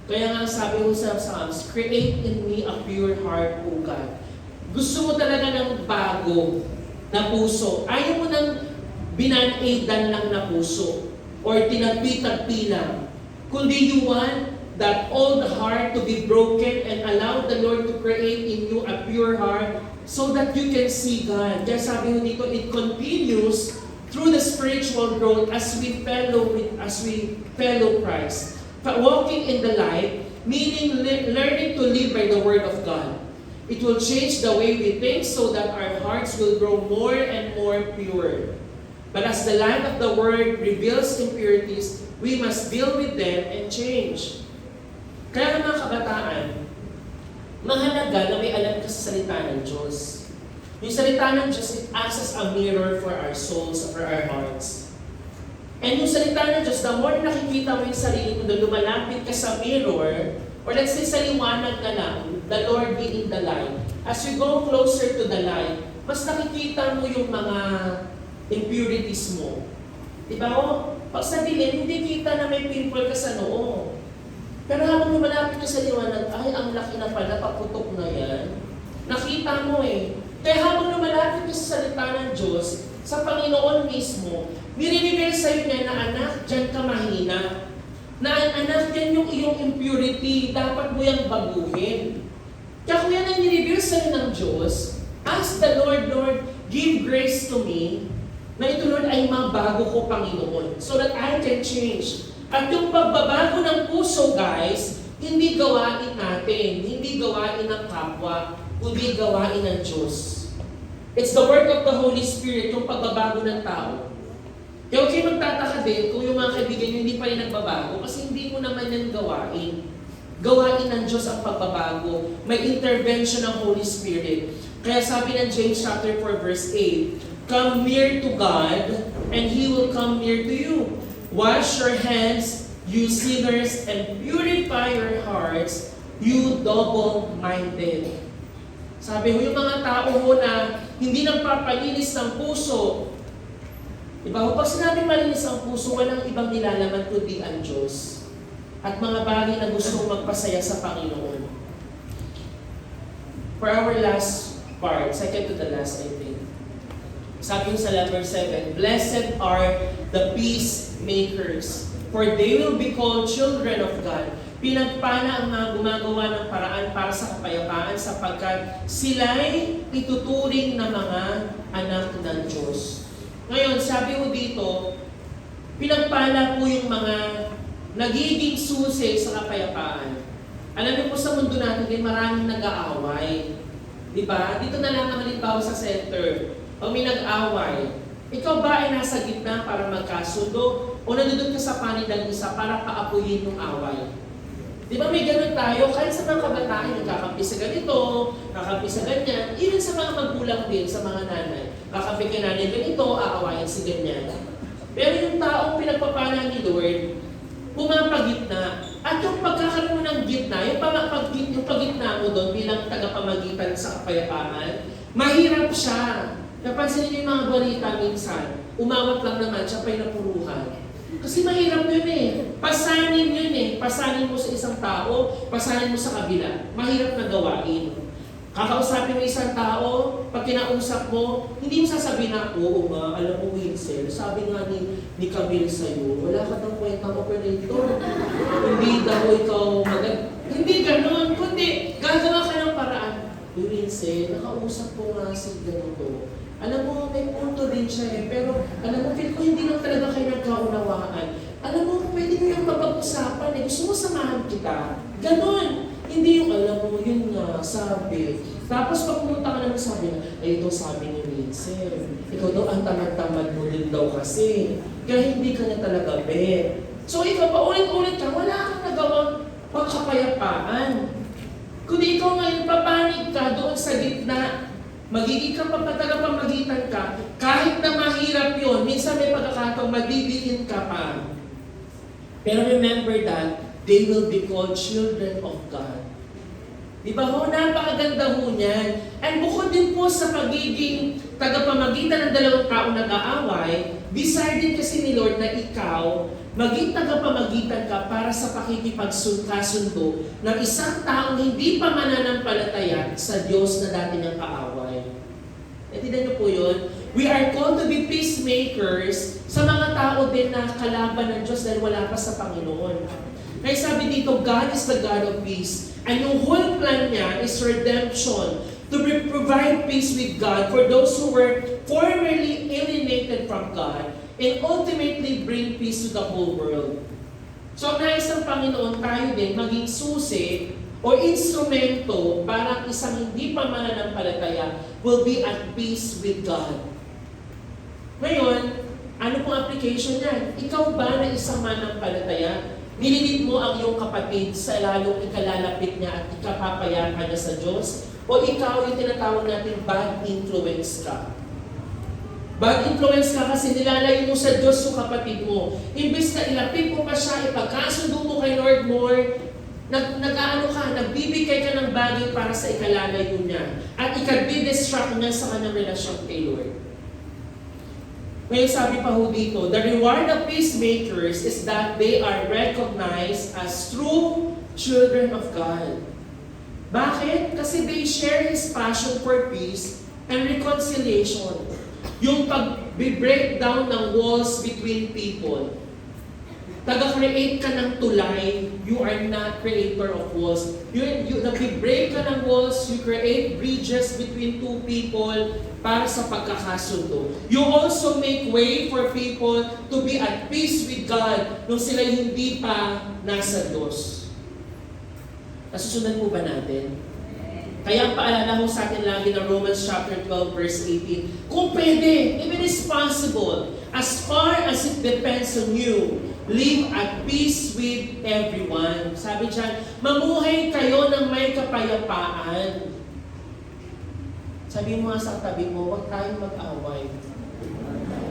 Kaya nga sabi ho sa Psalms, create in me a pure heart, O God. Gusto mo talaga ng bago na puso. Ayaw mo ng binan-aidan lang na puso or tinagpi-tagpi lang. Kundi you want that old heart to be broken and allow the Lord to create in you a pure heart so that you can see God. Kaya sabi mo dito, it continues through the spiritual growth as we fellow Christ. Walking in the light, meaning learning to live by the Word of God. It will change the way we think so that our hearts will grow more and more pure. But as the light of the Word reveals impurities, we must deal with them and change. Kaya mga kabataan, mahalaga na may alam ka sa salita ng Diyos. Yung salita ng Diyos, it acts as a mirror for our souls, for our hearts. And yung salita ng Diyos, the more nakikita mo yung sarili mo, na lumalapit ka sa mirror, or let's say sa liwanag na lang, the Lord being the light. As you go closer to the light, mas nakikita mo yung mga impurities mo. Diba o? Pag sa dilim, hindi kita na may pimple ka sa noo. Pero habang lumalapit ka sa liwanag, ay, ang laki na pala, paputok na yan. Nakita mo eh. Kaya habang lumalapit ka sa salita ng Diyos, sa Panginoon mismo, nire-reveal sa'yo niya na anak, dyan ka mahina. Na anak, yan yung iyong impurity, dapat mo yung baguhin. Kaya kung yan ang nire-reveal sa'yo ng Diyos, ask the Lord, Lord, give grace to me, na ito Lord ay mabago ko Panginoon, so that I can change. At yung pagbabago ng puso, guys, hindi gawain natin, hindi gawain ng kapwa, kundi gawain ng Diyos. It's the work of the Holy Spirit, yung pagbabago ng tao. Kaya huwag kayo magtataka din kung yung mga kaibigan nyo hindi pa rin nagbabago kasi hindi mo naman yan gawain. Gawain ng Diyos ang pagbabago. May intervention ng Holy Spirit. Kaya sabi ng James chapter 4 verse 8, come near to God and He will come near to you. Wash your hands, you sinners, and purify your hearts, you double-minded. Sabi ho, yung mga tao ho na hindi nagpapalinis ng puso, diba ho, pag sinabing malinis ang puso, walang ibang nilalaman kundi ang Diyos. At mga bagay na gustong magpasaya sa Panginoon. For our last part, second to the last, I think. Sabi sa verse 7, blessed are the peacemakers, for they will be called children of God. Pinagpala ang mga gumagawa ng paraan para sa kapayapaan sapagkat sila'y ituturing na mga anak ng Diyos. Ngayon, sabi mo dito, pinagpala po yung mga nagiging susi sa kapayapaan. Alam niyo po sa mundo natin, may maraming nag-aaway. Diba? Dito na lang ang halimbawa sa center. Pag may nag-away, ikaw ba ay nasa gitna para magkasundo o nandun ka sa panig ng isa para paapuyin yung away? Di ba may ganun tayo? Kahit sa mga kabataan, nagkakampi sa ganito, kakampi sa ganyan, even sa mga magulang din, sa mga nanay. Kakampi ka nanay ganito, aawayin si ganyan. Pero yung taong pinagpapala ni Lord, pumapagitna. At yung pagkakaroon mo ng gitna, yung pagitna mo doon bilang tagapamagitan sa kapayapaan, mahirap siya. Napansin niyo yung mga balita minsan, umawat lang naman siya pa'y napuruhan. Kasi mahirap yun eh. Pasanin yun eh. Pasanin mo sa isang tao, pasanin mo sa kabila. Mahirap na gawain. Kakausapin mo isang tao, pag kinausap mo, hindi mo sasabihin na, oo nga, alam mo Winsel, sabi nga ni Camille sa'yo, wala ka daw kwentang operator. Hindi daw ikaw hindi ganun, kundi gagawa ka ng paraan. Winsel, nakausap ko nga si ganito. Alam mo, may punto din siya eh, pero alam mo, feel ko hindi lang talaga kayo nagkaunawaan. Alam mo, pwede mo yung mapag-usapan eh, gusto mo samahan kita. Ganon. Hindi yung alam mo, yun nga, sabi. Tapos pag pumunta ka naman sabi na, ay ito sabi ni Winsel, ikaw daw ang tamad-tamad mo din daw kasi. Kaya hindi ka na talaga bet. So ikaw pa ulit-ulit ka, wala kang nagawang pagkapayapaan. Kundi ikaw ngayon, papanig ka doon sa gitna. Magiging kapag-tagapamagitan ka, kahit na mahirap yun, minsan may pagkakataong madidiin ka pa. Pero remember that, they will be called children of God. Di ba ho? Napakaganda ho niyan. And bukod din po sa pagiging tagapamagitan ng dalawang tao nag-aaway, desire din kasi ni Lord na ikaw maging tagapamagitan ka para sa pakikipagkasundo ng isang taong hindi pa mananampalataya sa Diyos na dati niyang kaaway. Naintindihan niyo po yun? We are called to be peacemakers sa mga tao din na kalaban ng Diyos dahil wala pa sa Panginoon. Kaya sabi dito, God is the God of peace. And yung whole plan niya is redemption, to provide peace with God for those who were formerly alienated from God, and ultimately bring peace to the whole world. So ang nais ng Panginoon, tayo din maging susi o instrumento para isang hindi pa mananampalataya will be at peace with God. Ngayon, ano pong application yan? Ikaw ba na isang mananampalataya? Nililid mo ang iyong kapatid sa lalong ikalalapit niya at ikapapayakan niya sa Diyos? O ikaw yung tinatawag natin bad influence ka? Bad influence ka kasi nilalayo mo sa Diyos yung kapatid mo. Imbis na ilapit mo pa siya, ipagkasundo mo kay Lord more, nag-aano ka, nagbibigay ka ng bagay para sa ikalalayo niya. At ikadidistract niya sa kanyang relasyon kay Lord. Ngayon sabi pa ho dito, the reward of peacemakers is that they are recognized as true children of God. Bakit? Kasi they share His passion for peace and reconciliation. Yung pag-break down ng walls between people. Taga-create ka ng tulay, you are not creator of walls. Nag-break ka ng walls, you create bridges between two people para sa pagkakasundo. You also make way for people to be at peace with God nung sila hindi pa nasa Diyos. Nasusundan po ba natin? Kaya ang paalala ko sa atin lagi ng Romans chapter 12 verse 18, kung pwede, if it is possible, as far as it depends on you, live at peace with everyone. Sabi dyan, mamuhay kayo ng may kapayapaan. Sabi mo nga sa tabi mo, huwag tayong mag-away.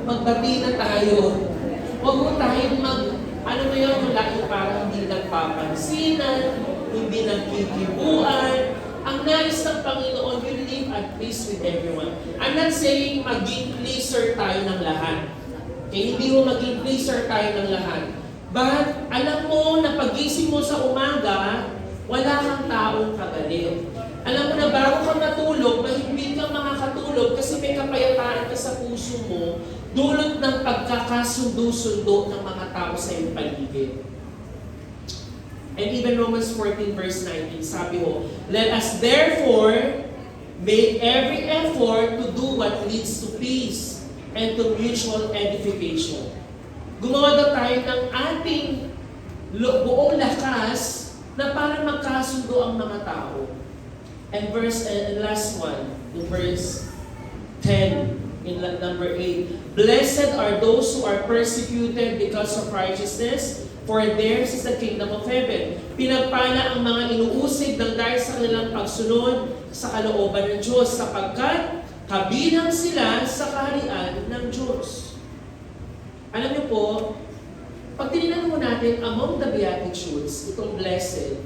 Magbati na tayo. Huwag mo tayong ano mo yun, yung lagi parang hindi nagpapansinan, hindi nagkikibuan. Ang nais ng Panginoon, you live at peace with everyone. I'm not saying maging pleaser tayo ng lahat. Okay, hindi mo maging pleaser tayo ng lahat. But alam mo na pagising mo sa umaga, wala kang taong kagalit. Alam mo na bago ka matulog, mahigpit kang makakatulog kasi may kapayapaan ka sa puso mo, dulot ng pagkakasundo-sundo ng mga tao sa iyong paligid. And even Romans 14 verse 19, sabi ho, let us therefore make every effort to do what leads to peace and to mutual edification. Gumawa daw tayo ng ating buong lakas na para magkasundo ang mga tao. And last one, in verse 10, in number 8, blessed are those who are persecuted because of righteousness, for theirs is the kingdom of heaven. Pinagpala ang mga inuusig ng dahil sa kanilang pagsunod sa kalooban ng Diyos, sapagkat kabilang sila sa kaharian ng Diyos. Alam niyo po, pag tinignan mo natin among the Beatitudes, itong blessed,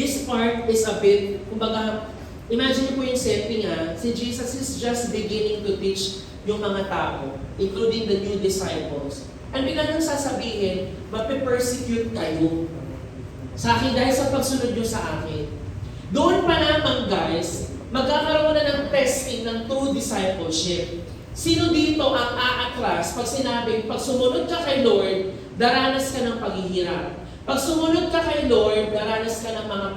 this part is a bit, kumbaga, imagine niyo po yung setting ha, si Jesus is just beginning to teach yung mga tao, including the new disciples. And bigla nang sasabihin, mape-persecute kayo sa akin dahil sa pagsunod nyo sa akin. Doon pa lamang guys, magkakaroon na ng testing ng true discipleship. Sino dito ang aatras pag sinabing, pag sumunod ka kay Lord, daranas ka ng paghihirap. Pag sumunod ka kay Lord, daranas ka ng mga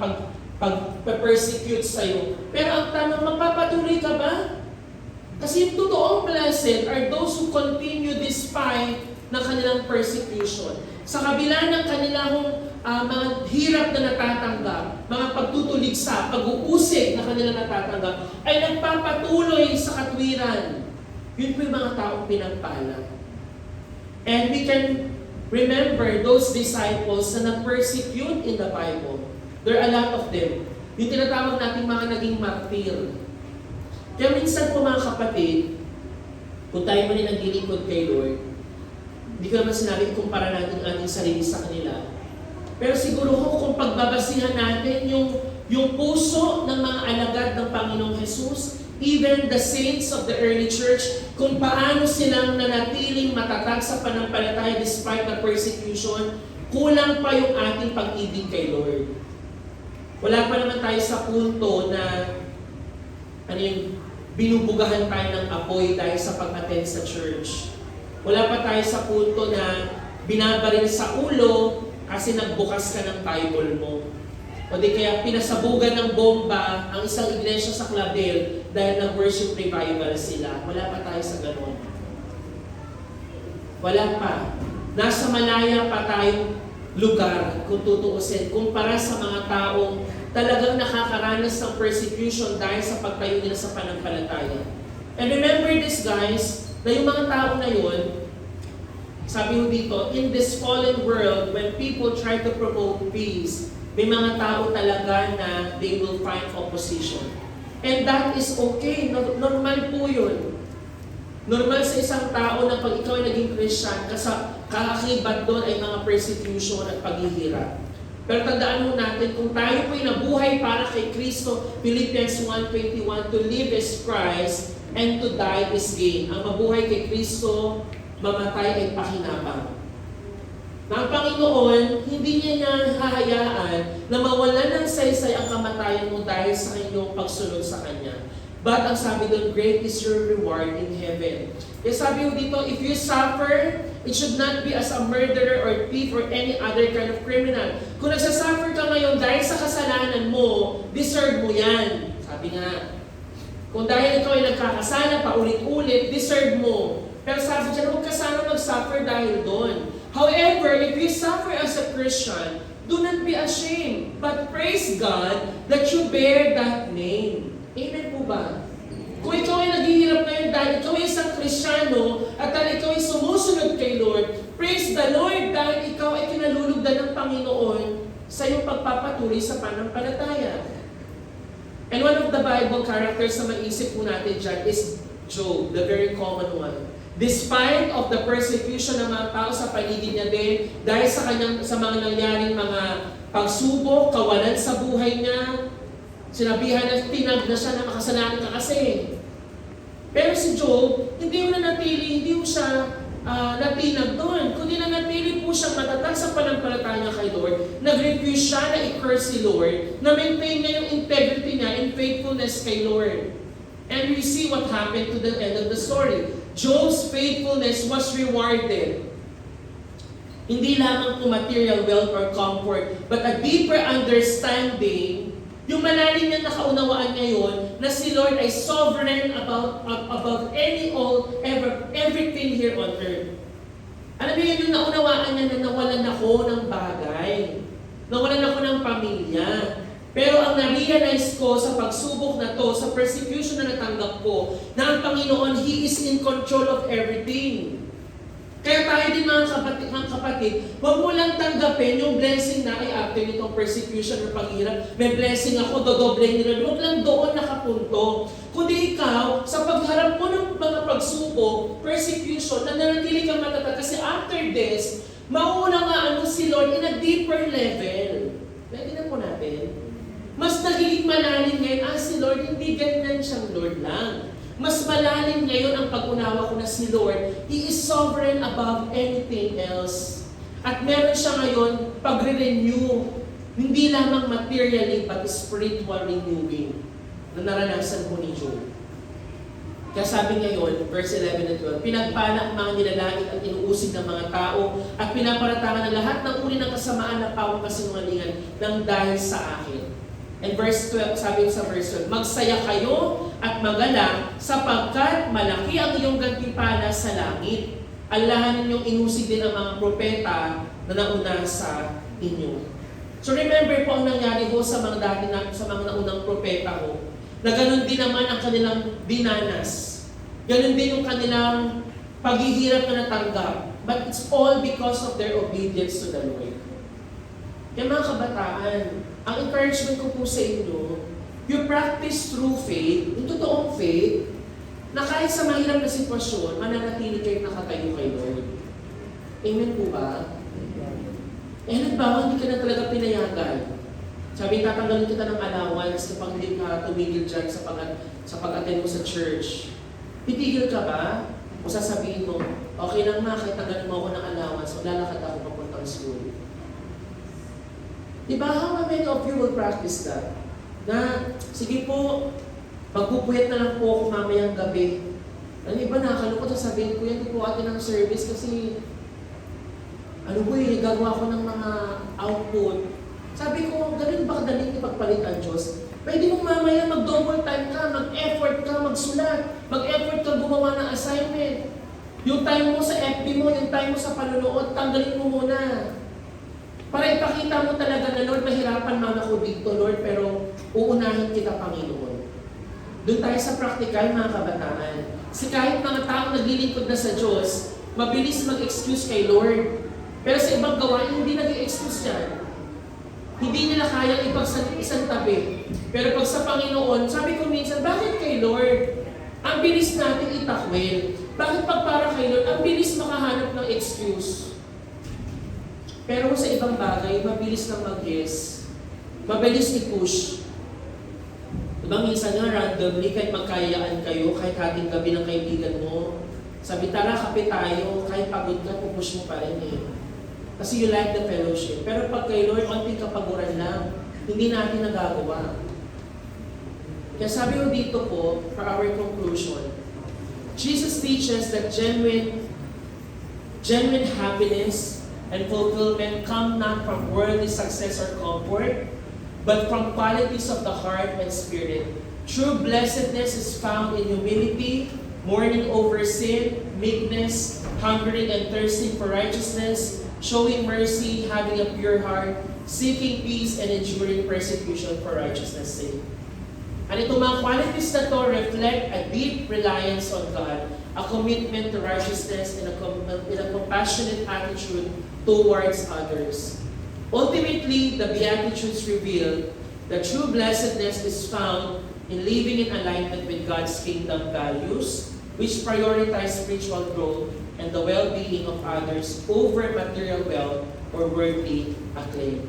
pag-persecute sa'yo. Pero ang tanong, magpapatuloy ka ba? Kasi yung totoong blessed are those who continue despite ng kanilang persecution. Sa kabila ng kanilang mga hirap na natatanggap, mga pagtutuligsa, pag-uusig na kanilang natatanggap, ay nagpapatuloy sa katwiran. Yun po yung mga taong pinagpala. And we can remember those disciples na nag-persecute in the Bible. There are a lot of them. Yung tinatawag natin mga naging martir. Kaya minsan po mga kapatid, kung tayo man yung naglilingkod kay Lord, hindi ko naman sinabi ikumpara natin ang ating sarili sa kanila. Pero siguro kung pagbabasihan natin yung Yung puso ng mga alagad ng Panginoong Jesus, even the saints of the early church, kung paano silang nanatiling matatag sa panampalataya despite the persecution, kulang pa yung ating pag-ibig kay Lord. Wala pa naman tayo sa punto na binubugahan tayo ng apoy dahil sa pag-attend sa church. Wala pa tayo sa punto na binabaril sa ulo kasi nagbukas ka ng Bible mo. O di kaya pinasabugan ng bomba ang isang iglesia sa Clavel dahil nag-worship revival sila. Wala pa tayo sa ganun. Wala pa. Nasa malaya pa tayong lugar kung tutuusin kumpara sa mga taong talagang nakakaranas ng persecution dahil sa pagtayo nila sa panampalataya. And remember this guys, na yung mga tao na yun, sabi mo dito, in this fallen world, when people try to promote peace, may mga tao talaga na they will find opposition. And that is okay. Normal po yun. Normal sa isang tao na pag ikaw ay naging Christian, kakakibat doon ay mga persecution at paghihirap. Pero tandaan mo natin, kung tayo po'y nabuhay para kay Kristo, Philippians 1:21, to live is Christ and to die is gain. Ang mabuhay kay Kristo, mamatay ay pakinabang. Na ang Panginoon, hindi niya hahayaan na mawalan ng saysay ang kamatayan mo dahil sa inyong pagsunod sa Kanya. But ang sabi doon, great is your reward in heaven. Kaya sabi mo dito, if you suffer, it should not be as a murderer or thief or any other kind of criminal. Kung nagsasuffer ka ngayon dahil sa kasalanan mo, deserve mo yan. Sabi nga, kung dahil ikaw ay nagkakasala paulit-ulit, deserve mo. Pero sabi dyan, huwag ka sana mag-suffer dahil doon. However, if you suffer as a Christian, do not be ashamed, but praise God that you bear that name. Amen po ba? Kung ikaw ay naghihirap ngayon dahil ikaw ay isang Kristiyano at dahil ikaw ay sumusunod kay Lord, praise the Lord dahil ikaw ay kinalulugdan ng Panginoon sa iyong pagpapatuloy sa panampalataya. And one of the Bible characters na maisip po natin dyan is Job, the very common one. Despite of the persecution ng mga tao sa paligid niya din, dahil sa mga nangyaring mga pagsubok, kawalan sa buhay niya, sinabihan na tinag na siya na makasalanan ka kasi. Pero si Job, hindi mo nanatili, hindi mo siya natinag doon. Kundi nanatili po siyang matatag sa panampalataya niya kay Lord. Nag-refuse siya na i-curse si Lord, na maintain niya yung integrity niya and faithfulness kay Lord. And we see what happened to the end of the story. Job's faithfulness was rewarded. Hindi lamang to material wealth or comfort, but a deeper understanding. Yung malalim niya nakaunawaan ngayon na si Lord ay sovereign above everything here on earth. Alam niyo yung naunawaan niya na nawalan ako ng bagay. Nawalan ako ng pamilya. Pero ang na-realize ko sa pagsubok na to, sa persecution na natanggap ko, na ang Panginoon, He is in control of everything. Kaya tayo din mga kapatid, huwag mo lang tanggapin yung blessing na ay after nitong persecution or paghirap, may blessing ako, dodoblehin nila. Huwag lang doon nakapunto. Kundi ikaw, sa pagharap mo ng mga pagsubok, persecution, na nanatili kang matatag. Kasi after this, mauuna nga si Lord in a deeper level. Naintindihan po natin? Mas nagiging malalim ngayon, si Lord, hindi ganyan siyang Lord lang. Mas malalim ngayon ang pag-unawa ko na si Lord. He is sovereign above anything else. At meron siya ngayon pagre-renew, hindi lamang materially, but spiritual renewing na naranasan ko ni Job. Kaya sabi ngayon, verse 11 and 12, pinagpala ang mga nilalait at inuusig ng mga tao at pinaparatangan ng lahat ng uri ng kasamaan na pawang kasinungalingan ng dahil sa akin. And verse 12, sabi sa verse 12, magsaya kayo at magalak sapagkat malaki ang iyong gantimpala sa langit. Allahan ninyong inusig din ang mga propeta na nauna sa inyo. So remember po ang nangyari ho sa mga naunang propeta ho, na ganun din naman ang kanilang dinanas. Ganun din yung kanilang paghihirap na natanggap. But it's all because of their obedience to the Lord. Kaya mga kabataan, ang encouragement ko po sa inyo, you practice true faith, yung totoong faith, na kahit sa mahirap na sitwasyon, mananatili kayo nakatayo kay Lord. Amen po ba? Eh, nagbawa, hindi ka na talaga pinayagan. Sabi, tatanggalin kita ng allowance kapag hindi ka tumigil dyan sa pag-attend mo sa church. Titigil ka ba? O sasabihin mo, okay lang ma, kahit tanggalin mo ako ng allowance, maglalakad ako papuntang school. Diba, how many of you will practice that? Na, sige po, magpupuhit na lang po ako mamayang gabi. Ano iba nakakalungkot, sasabihin ko yan po atin ng service kasi ano po gagawa ko ng mga output. Sabi ko, ganun ba kadaling ipagpalit ang Diyos? Pwede mong mamaya mag-double time ka, mag-effort ka, magsulat, mag-effort ka gumawa ng assignment. Yung time mo sa FB mo, yung time mo sa panunood, tanggalin mo muna. Para ipakita mo talaga na, Lord, mahirapan man ako dito, Lord, pero uunahin kita, Panginoon. Doon tayo sa practical, mga kabataan. Kasi kahit mga tao naglilingkod na sa Diyos, mabilis mag-excuse kay Lord. Pero sa ibang gawain, hindi nag-excuse yan. Hindi nila kayang isang tabi. Pero pag sa Panginoon, sabi ko minsan, bakit kay Lord? Ang bilis natin itakwil. Bakit pag para kay Lord, ang bilis makahanap ng excuse? Pero sa ibang bagay, mabilis lang mag-yes. Mabilis i-push. Diba minsan nga randomly, kahit magkayaan kayo, kahit hating gabi ng kaibigan mo, sabi, tara, kape tayo, kahit pagod ka, pupush mo pa rin eh. Kasi you like the fellowship. Pero pag kay Lord, onting kapaguran lang, hindi natin nagagawa. Kaya sabi ko dito po, for our conclusion, Jesus teaches that genuine happiness and fulfillment come not from worldly success or comfort, but from qualities of the heart and spirit. True blessedness is found in humility, mourning over sin, meekness, hungering and thirsting for righteousness, showing mercy, having a pure heart, seeking peace, and enduring persecution for righteousness' sake. And itong mga qualities na to reflect a deep reliance on God, a commitment to righteousness, and a compassionate attitude towards others. Ultimately, the Beatitudes reveal that true blessedness is found in living in alignment with God's kingdom values, which prioritize spiritual growth and the well-being of others over material wealth or worldly acclaim.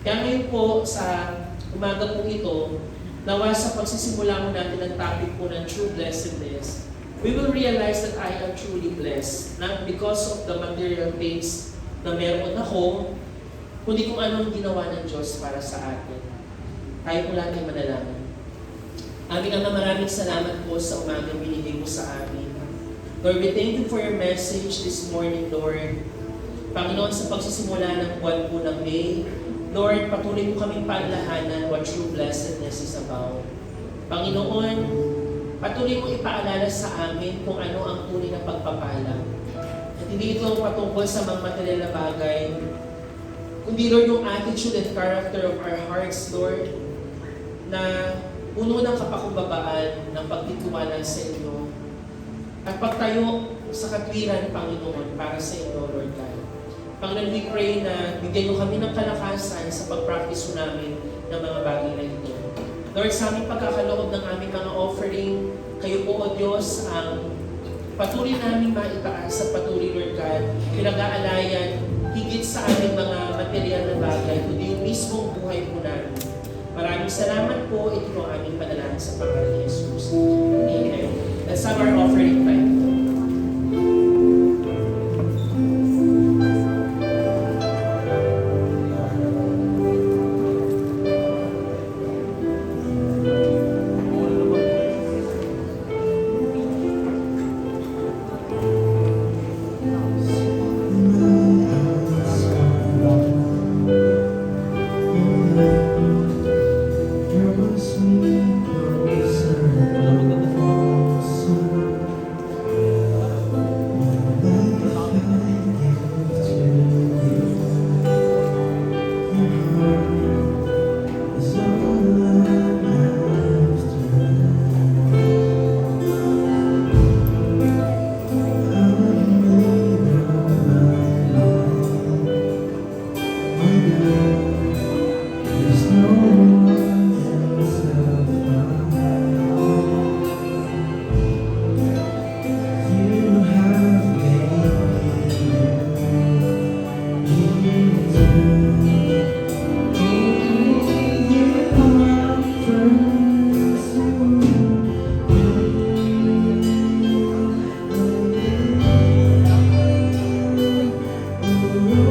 Kaya ngayon po, sa umaga po ito, nawa sa pagsisimula mo natin ang topic po ng true blessedness, we will realize that I am truly blessed, not because of the material things na meron ako, kundi kung anong ginawa ng Diyos para sa atin. Tayo po lahat ay manalangin. Aming Ama, maraming salamat po sa umagang binigay mo sa amin. Lord, we thank you for your message this morning, Lord. Panginoon, sa pagsisimula ng buwan po ng May, Lord, patuloy mo kaming paalahanan what true blessedness is about. Panginoon, patuloy mo ipaalala sa amin kung ano ang tunay na pagpapala. At hindi ito patungkol sa mga material na bagay, kundi Lord, yung attitude and character of our hearts, Lord, na puno ng kapakumbabaan ng pagtitiwala sa inyo at pagtayo sa katwiran, Panginoon, para sa inyo, Lord God. Panginoon, we pray na bigyan nyo kami ng kalakasan sa pag-practice namin ng mga bagay na ito. Lord, sa aming pagkakaloob ng aming mga offering, kayo po, O Diyos, ang patuloy namin maitaas sa patuloy, Lord God, pinag-aalayan higit sa aming mga material na bagay, kundi yung mismong buhay po namin. Maraming salamat po. Ito po ang aming panalangin sa pangalan ni Jesus. Amen. Let's have our offering time. Your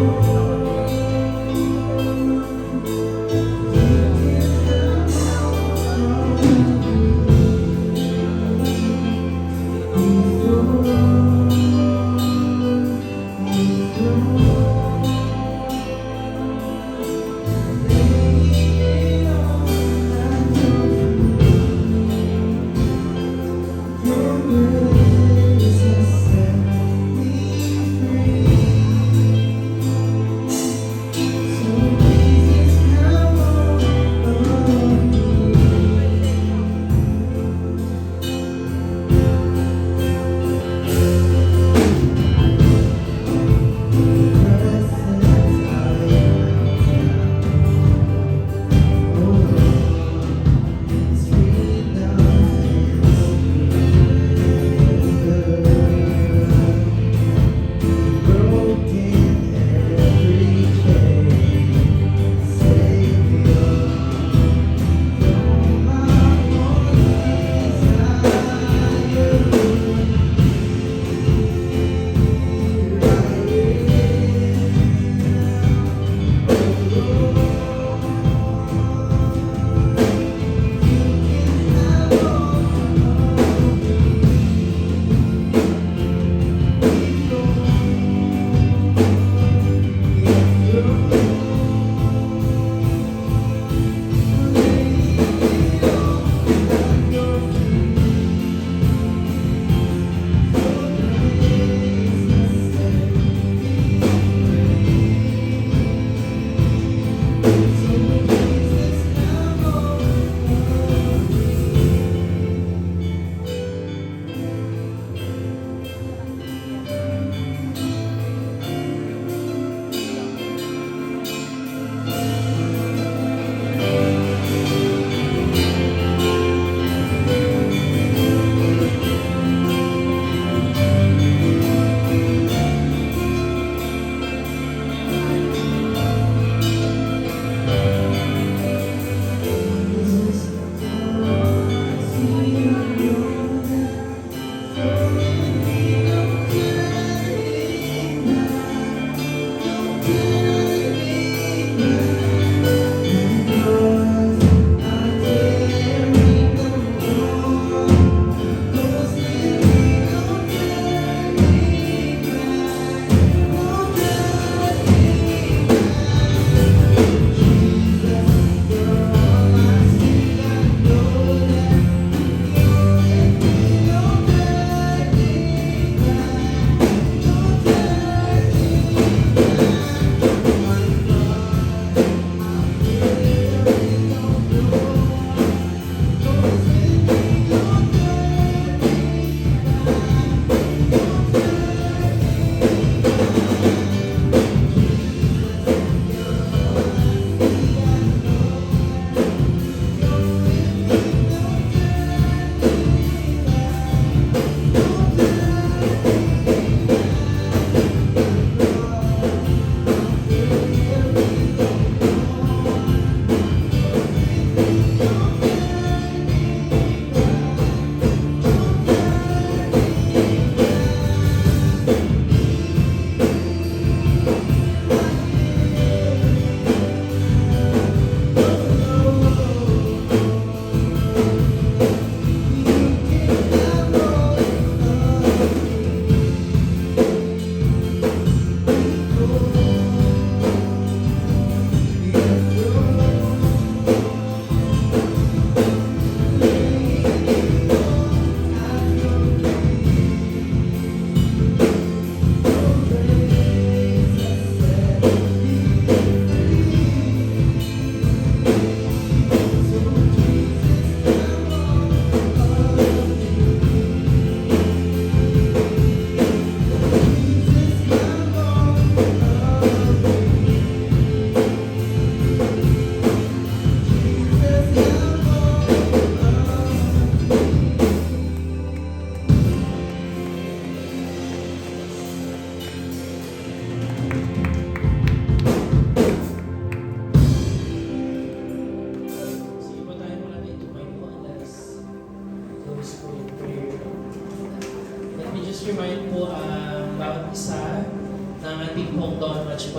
grace has set me free.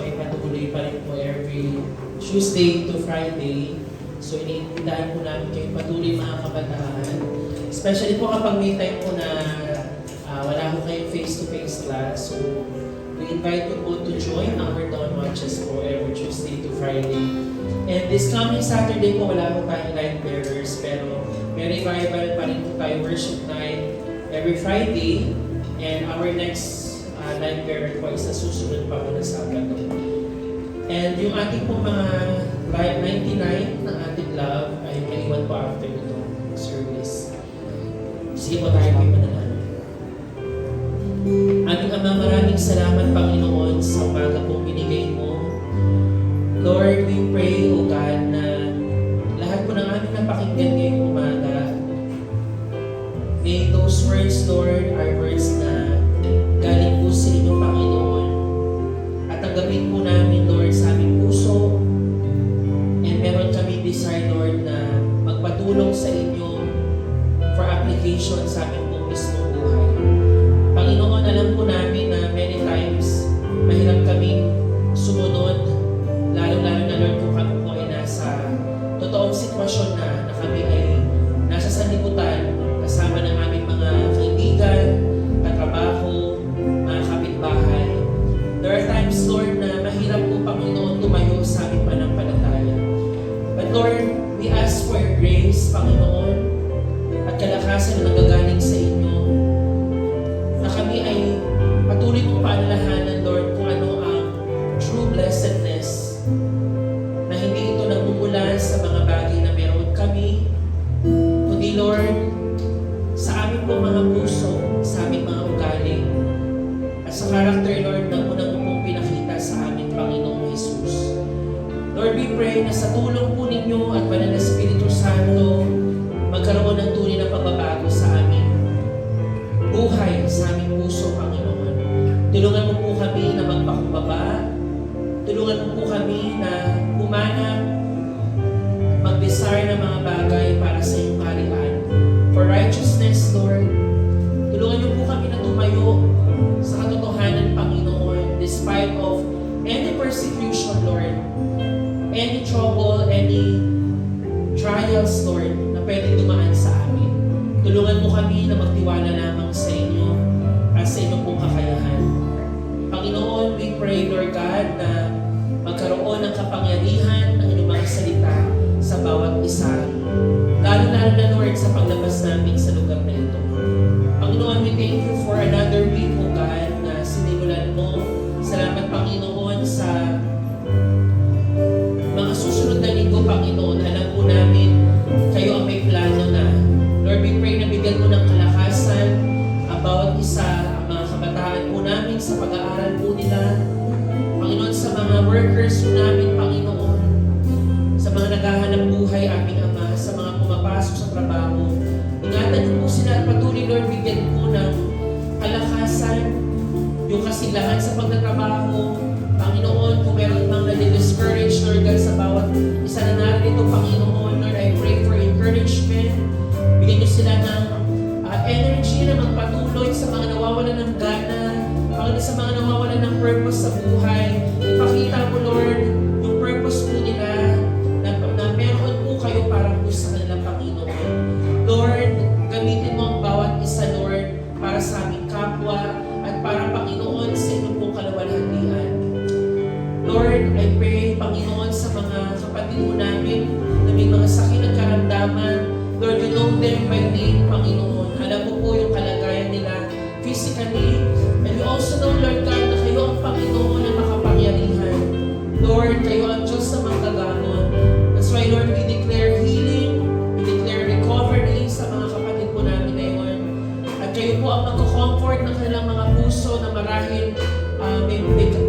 ay patuloy pa rin po every Tuesday to Friday. So iniimbitahan po namin kayo patuloy mga kabataan. Especially po kapag may time po na wala po kayong face-to-face class. So we invite you po to join our dawn watches po every Tuesday to Friday. And this coming Saturday po wala po tayong light bearers pero may revival pa rin po tayo worship night every Friday. And our next light bearer po is sa susunod pa po na Sabado. And yung ating po mga 99 na ating love ay maiwan po after itong service. Sige po tayo po manalangin. Aming Ama, maraming salamat Panginoon sa umaga pong binigay mo. Lord, we pray, O God, na lahat po ng aming napakinggan ngayong umaga, may those words, Lord, are words na galing po sa inyo, Panginoon. At tanggapin po namin, Lord, sa aming puso. And meron kami desire, Lord, na magpatulong sa inyo for application sa aming pong mismong buhay. Panginoon, alam po namin na many times mahirap kaming sumunod, lalo-lalo na, Lord, kung kami po ay nasa totoong sitwasyon na kami ay nasa sanlibutan kasama ng aming mga kaibigan, katrabaho, mga kapitbahay. There are times, Lord, na mahirap po, Panginoon, tumayo sa aming panampalataya. But Lord, we ask for your grace, Panginoon, at kalakasan na nagagaling sa inyo, na kami ay patuloy kong paalalahanan, Lord, kung ano ang true blessedness, na hindi ito nagmumula sa mga bagay na meron kami, kundi, Lord, sa aming pong mga puso, sa aming mga ugali, at sa character, Lord, na unang mong pinakita sa amin, Panginoong Jesus. Lord, we pray na sa tulong po ninyo at Banal na Espiritu Santo, magkaroon ng tunay na pagbabago sa aming buhay, sa aming puso, Panginoon. Tulungan mo po kami na magpakumbaba. Tulungan mo po kami na humanap, mag-desire ng mga bagay para sa iyong kaharian. For righteousness, Lord. Tulungan niyo po kami na tumayo sa katotohanan, Panginoon, despite of any persecution, Lord, any trouble, any trials, Lord, na pwede dumaan sa amin. Tulungan mo kami na magtiwala lamang sa inyo at sa inyong pong kakayahan. Panginoon, we pray, Lord God, na magkaroon ng kapangyarihan ng inyong mga salita sa bawat isa. Lalo-lalo na, Lord, sa paglabas namin sa lugar na ito. Panginoon, we thank you for another week, O God, na sinimulan mo. Salamat, Panginoon, sa mga susunod na linggo, Panginoon. Alam po namin, kayo ang may plano na. Lord, we pray na bigyan mo ng kalakasan ang bawat isa, ang mga kabataan po namin sa pag-aaral po nila. Panginoon, sa mga workers po namin, Panginoon, sa mga naghahanap buhay, aming Ama, sa mga pumapasok sa trabaho. Ingatan niyo po sila at patuloy, Lord, bigyan po ng kalakasan, yung kasilahan sa pagtatrabaho. Panginoon, kung meron mang nadi-discourage, Lord God, sa bawat isa na narito, Panginoon, Lord, I pray for encouragement. Bigyan niyo sila ng energy na magpatuloy sa mga nawawalan ng gana, Panginoon, sa mga nawawalan ng purpose sa buhay. Ipakita mo, Lord, yung purpose po nila na meron po kayo para po sa kanilang Panginoon. Lord, gamitin mo ang bawat isa, Lord, para sa aming kapwa at para, Panginoon, sa inyong pong kalawalhatian. Lord, I pray, Panginoon, sa mga kapatid mo namin na may mga sakit at karamdaman. Lord, you know them by name, Panginoon. Alam mo po yung kalagayan nila physically. And you also know, Lord God, na kayo ang Panginoon na makapangyarihan. Lord, kayo ang Diyos na manggagamot. That's why, Lord, we declare healing, we declare recovery sa mga kapatid po namin ngayon. At kayo po ang magko-comfort ng kanilang mga puso na marahil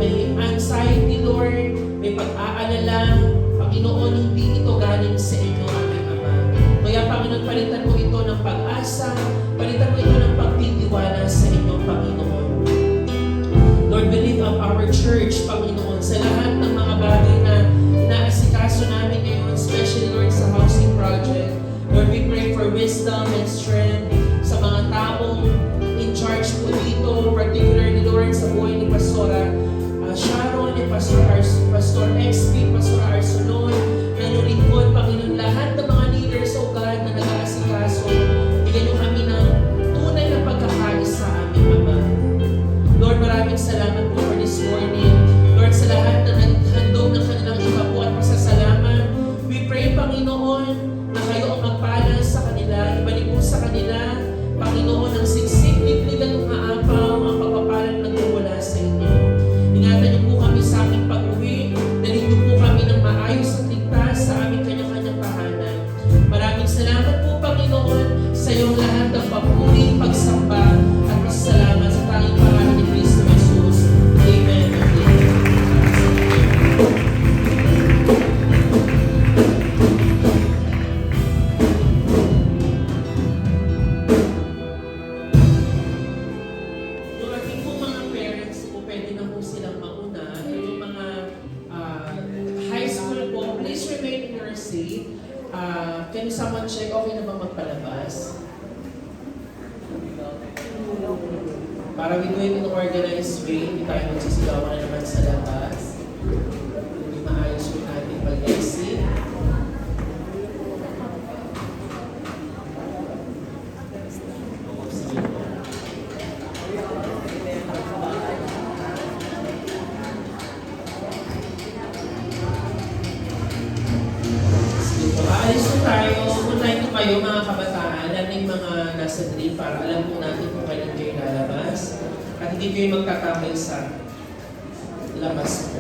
may anxiety, Lord, may pag-aalala. Panginoon, hindi ito galing sa inyo, aming Ama. Kaya, Panginoon, palitan mo ito ng pag-asa, palitan mo ito ng pagtitiwala sa inyo, Panginoon. Lord, we lift up our church, Panginoon, sa lahat ng mga bagay na inaasikaso namin ngayon, especially, Lord, sa housing project. Lord, we pray for wisdom and strength sa mga taong in charge po dito, particularly, Lord, sa buhay ni Pastora Sharon, ni Pastor Pastor XP, Pastor Arsolon, na inyong lingkod, Panginoon, lahat ng mga leaders, O God, na nag-aasikaso, bigyan niyo kami ng tunay na pagkakaisa sa aming Ama. Lord, maraming salamat po for this morning. Lord, sa lahat na naghandog ng kanilang ikapo at pasasalamat, we pray, Panginoon, na kayo ang magpala sa kanila, ibalik mo sa kanila, Panginoon, ang siksik, liglig at umaapaw, ang pagpapalang nagmumula sa inyo. Ingatan niyo po kami sa aming pag-uwi, dalhin niyo po kami ng maayos at ligtas sa aming kanya-kanyang tahanan. Maraming salamat po, Panginoon, sa iyong lahat ng papuri, pagsamba, at pasasalamat sa tanging pangalan ni Kristo Jesus. Amen and amen. Yung ating po mga parents po, pwede na po silang mauna. Yung mga high school po, please remain in your seat. Can someone check, okay na ba magpalabas? Para we do it in an organized way, hindi tayo magsisigawan na naman sa labas. Hindi maayos po natin pag-exit. Sige po. Sige po, aalis po tayo. Unahin po kayo mga kabataan, aling mga nasa grade para alam po natin kung kailan kayo lalabas at hindi kayo magtatambay sa labas po.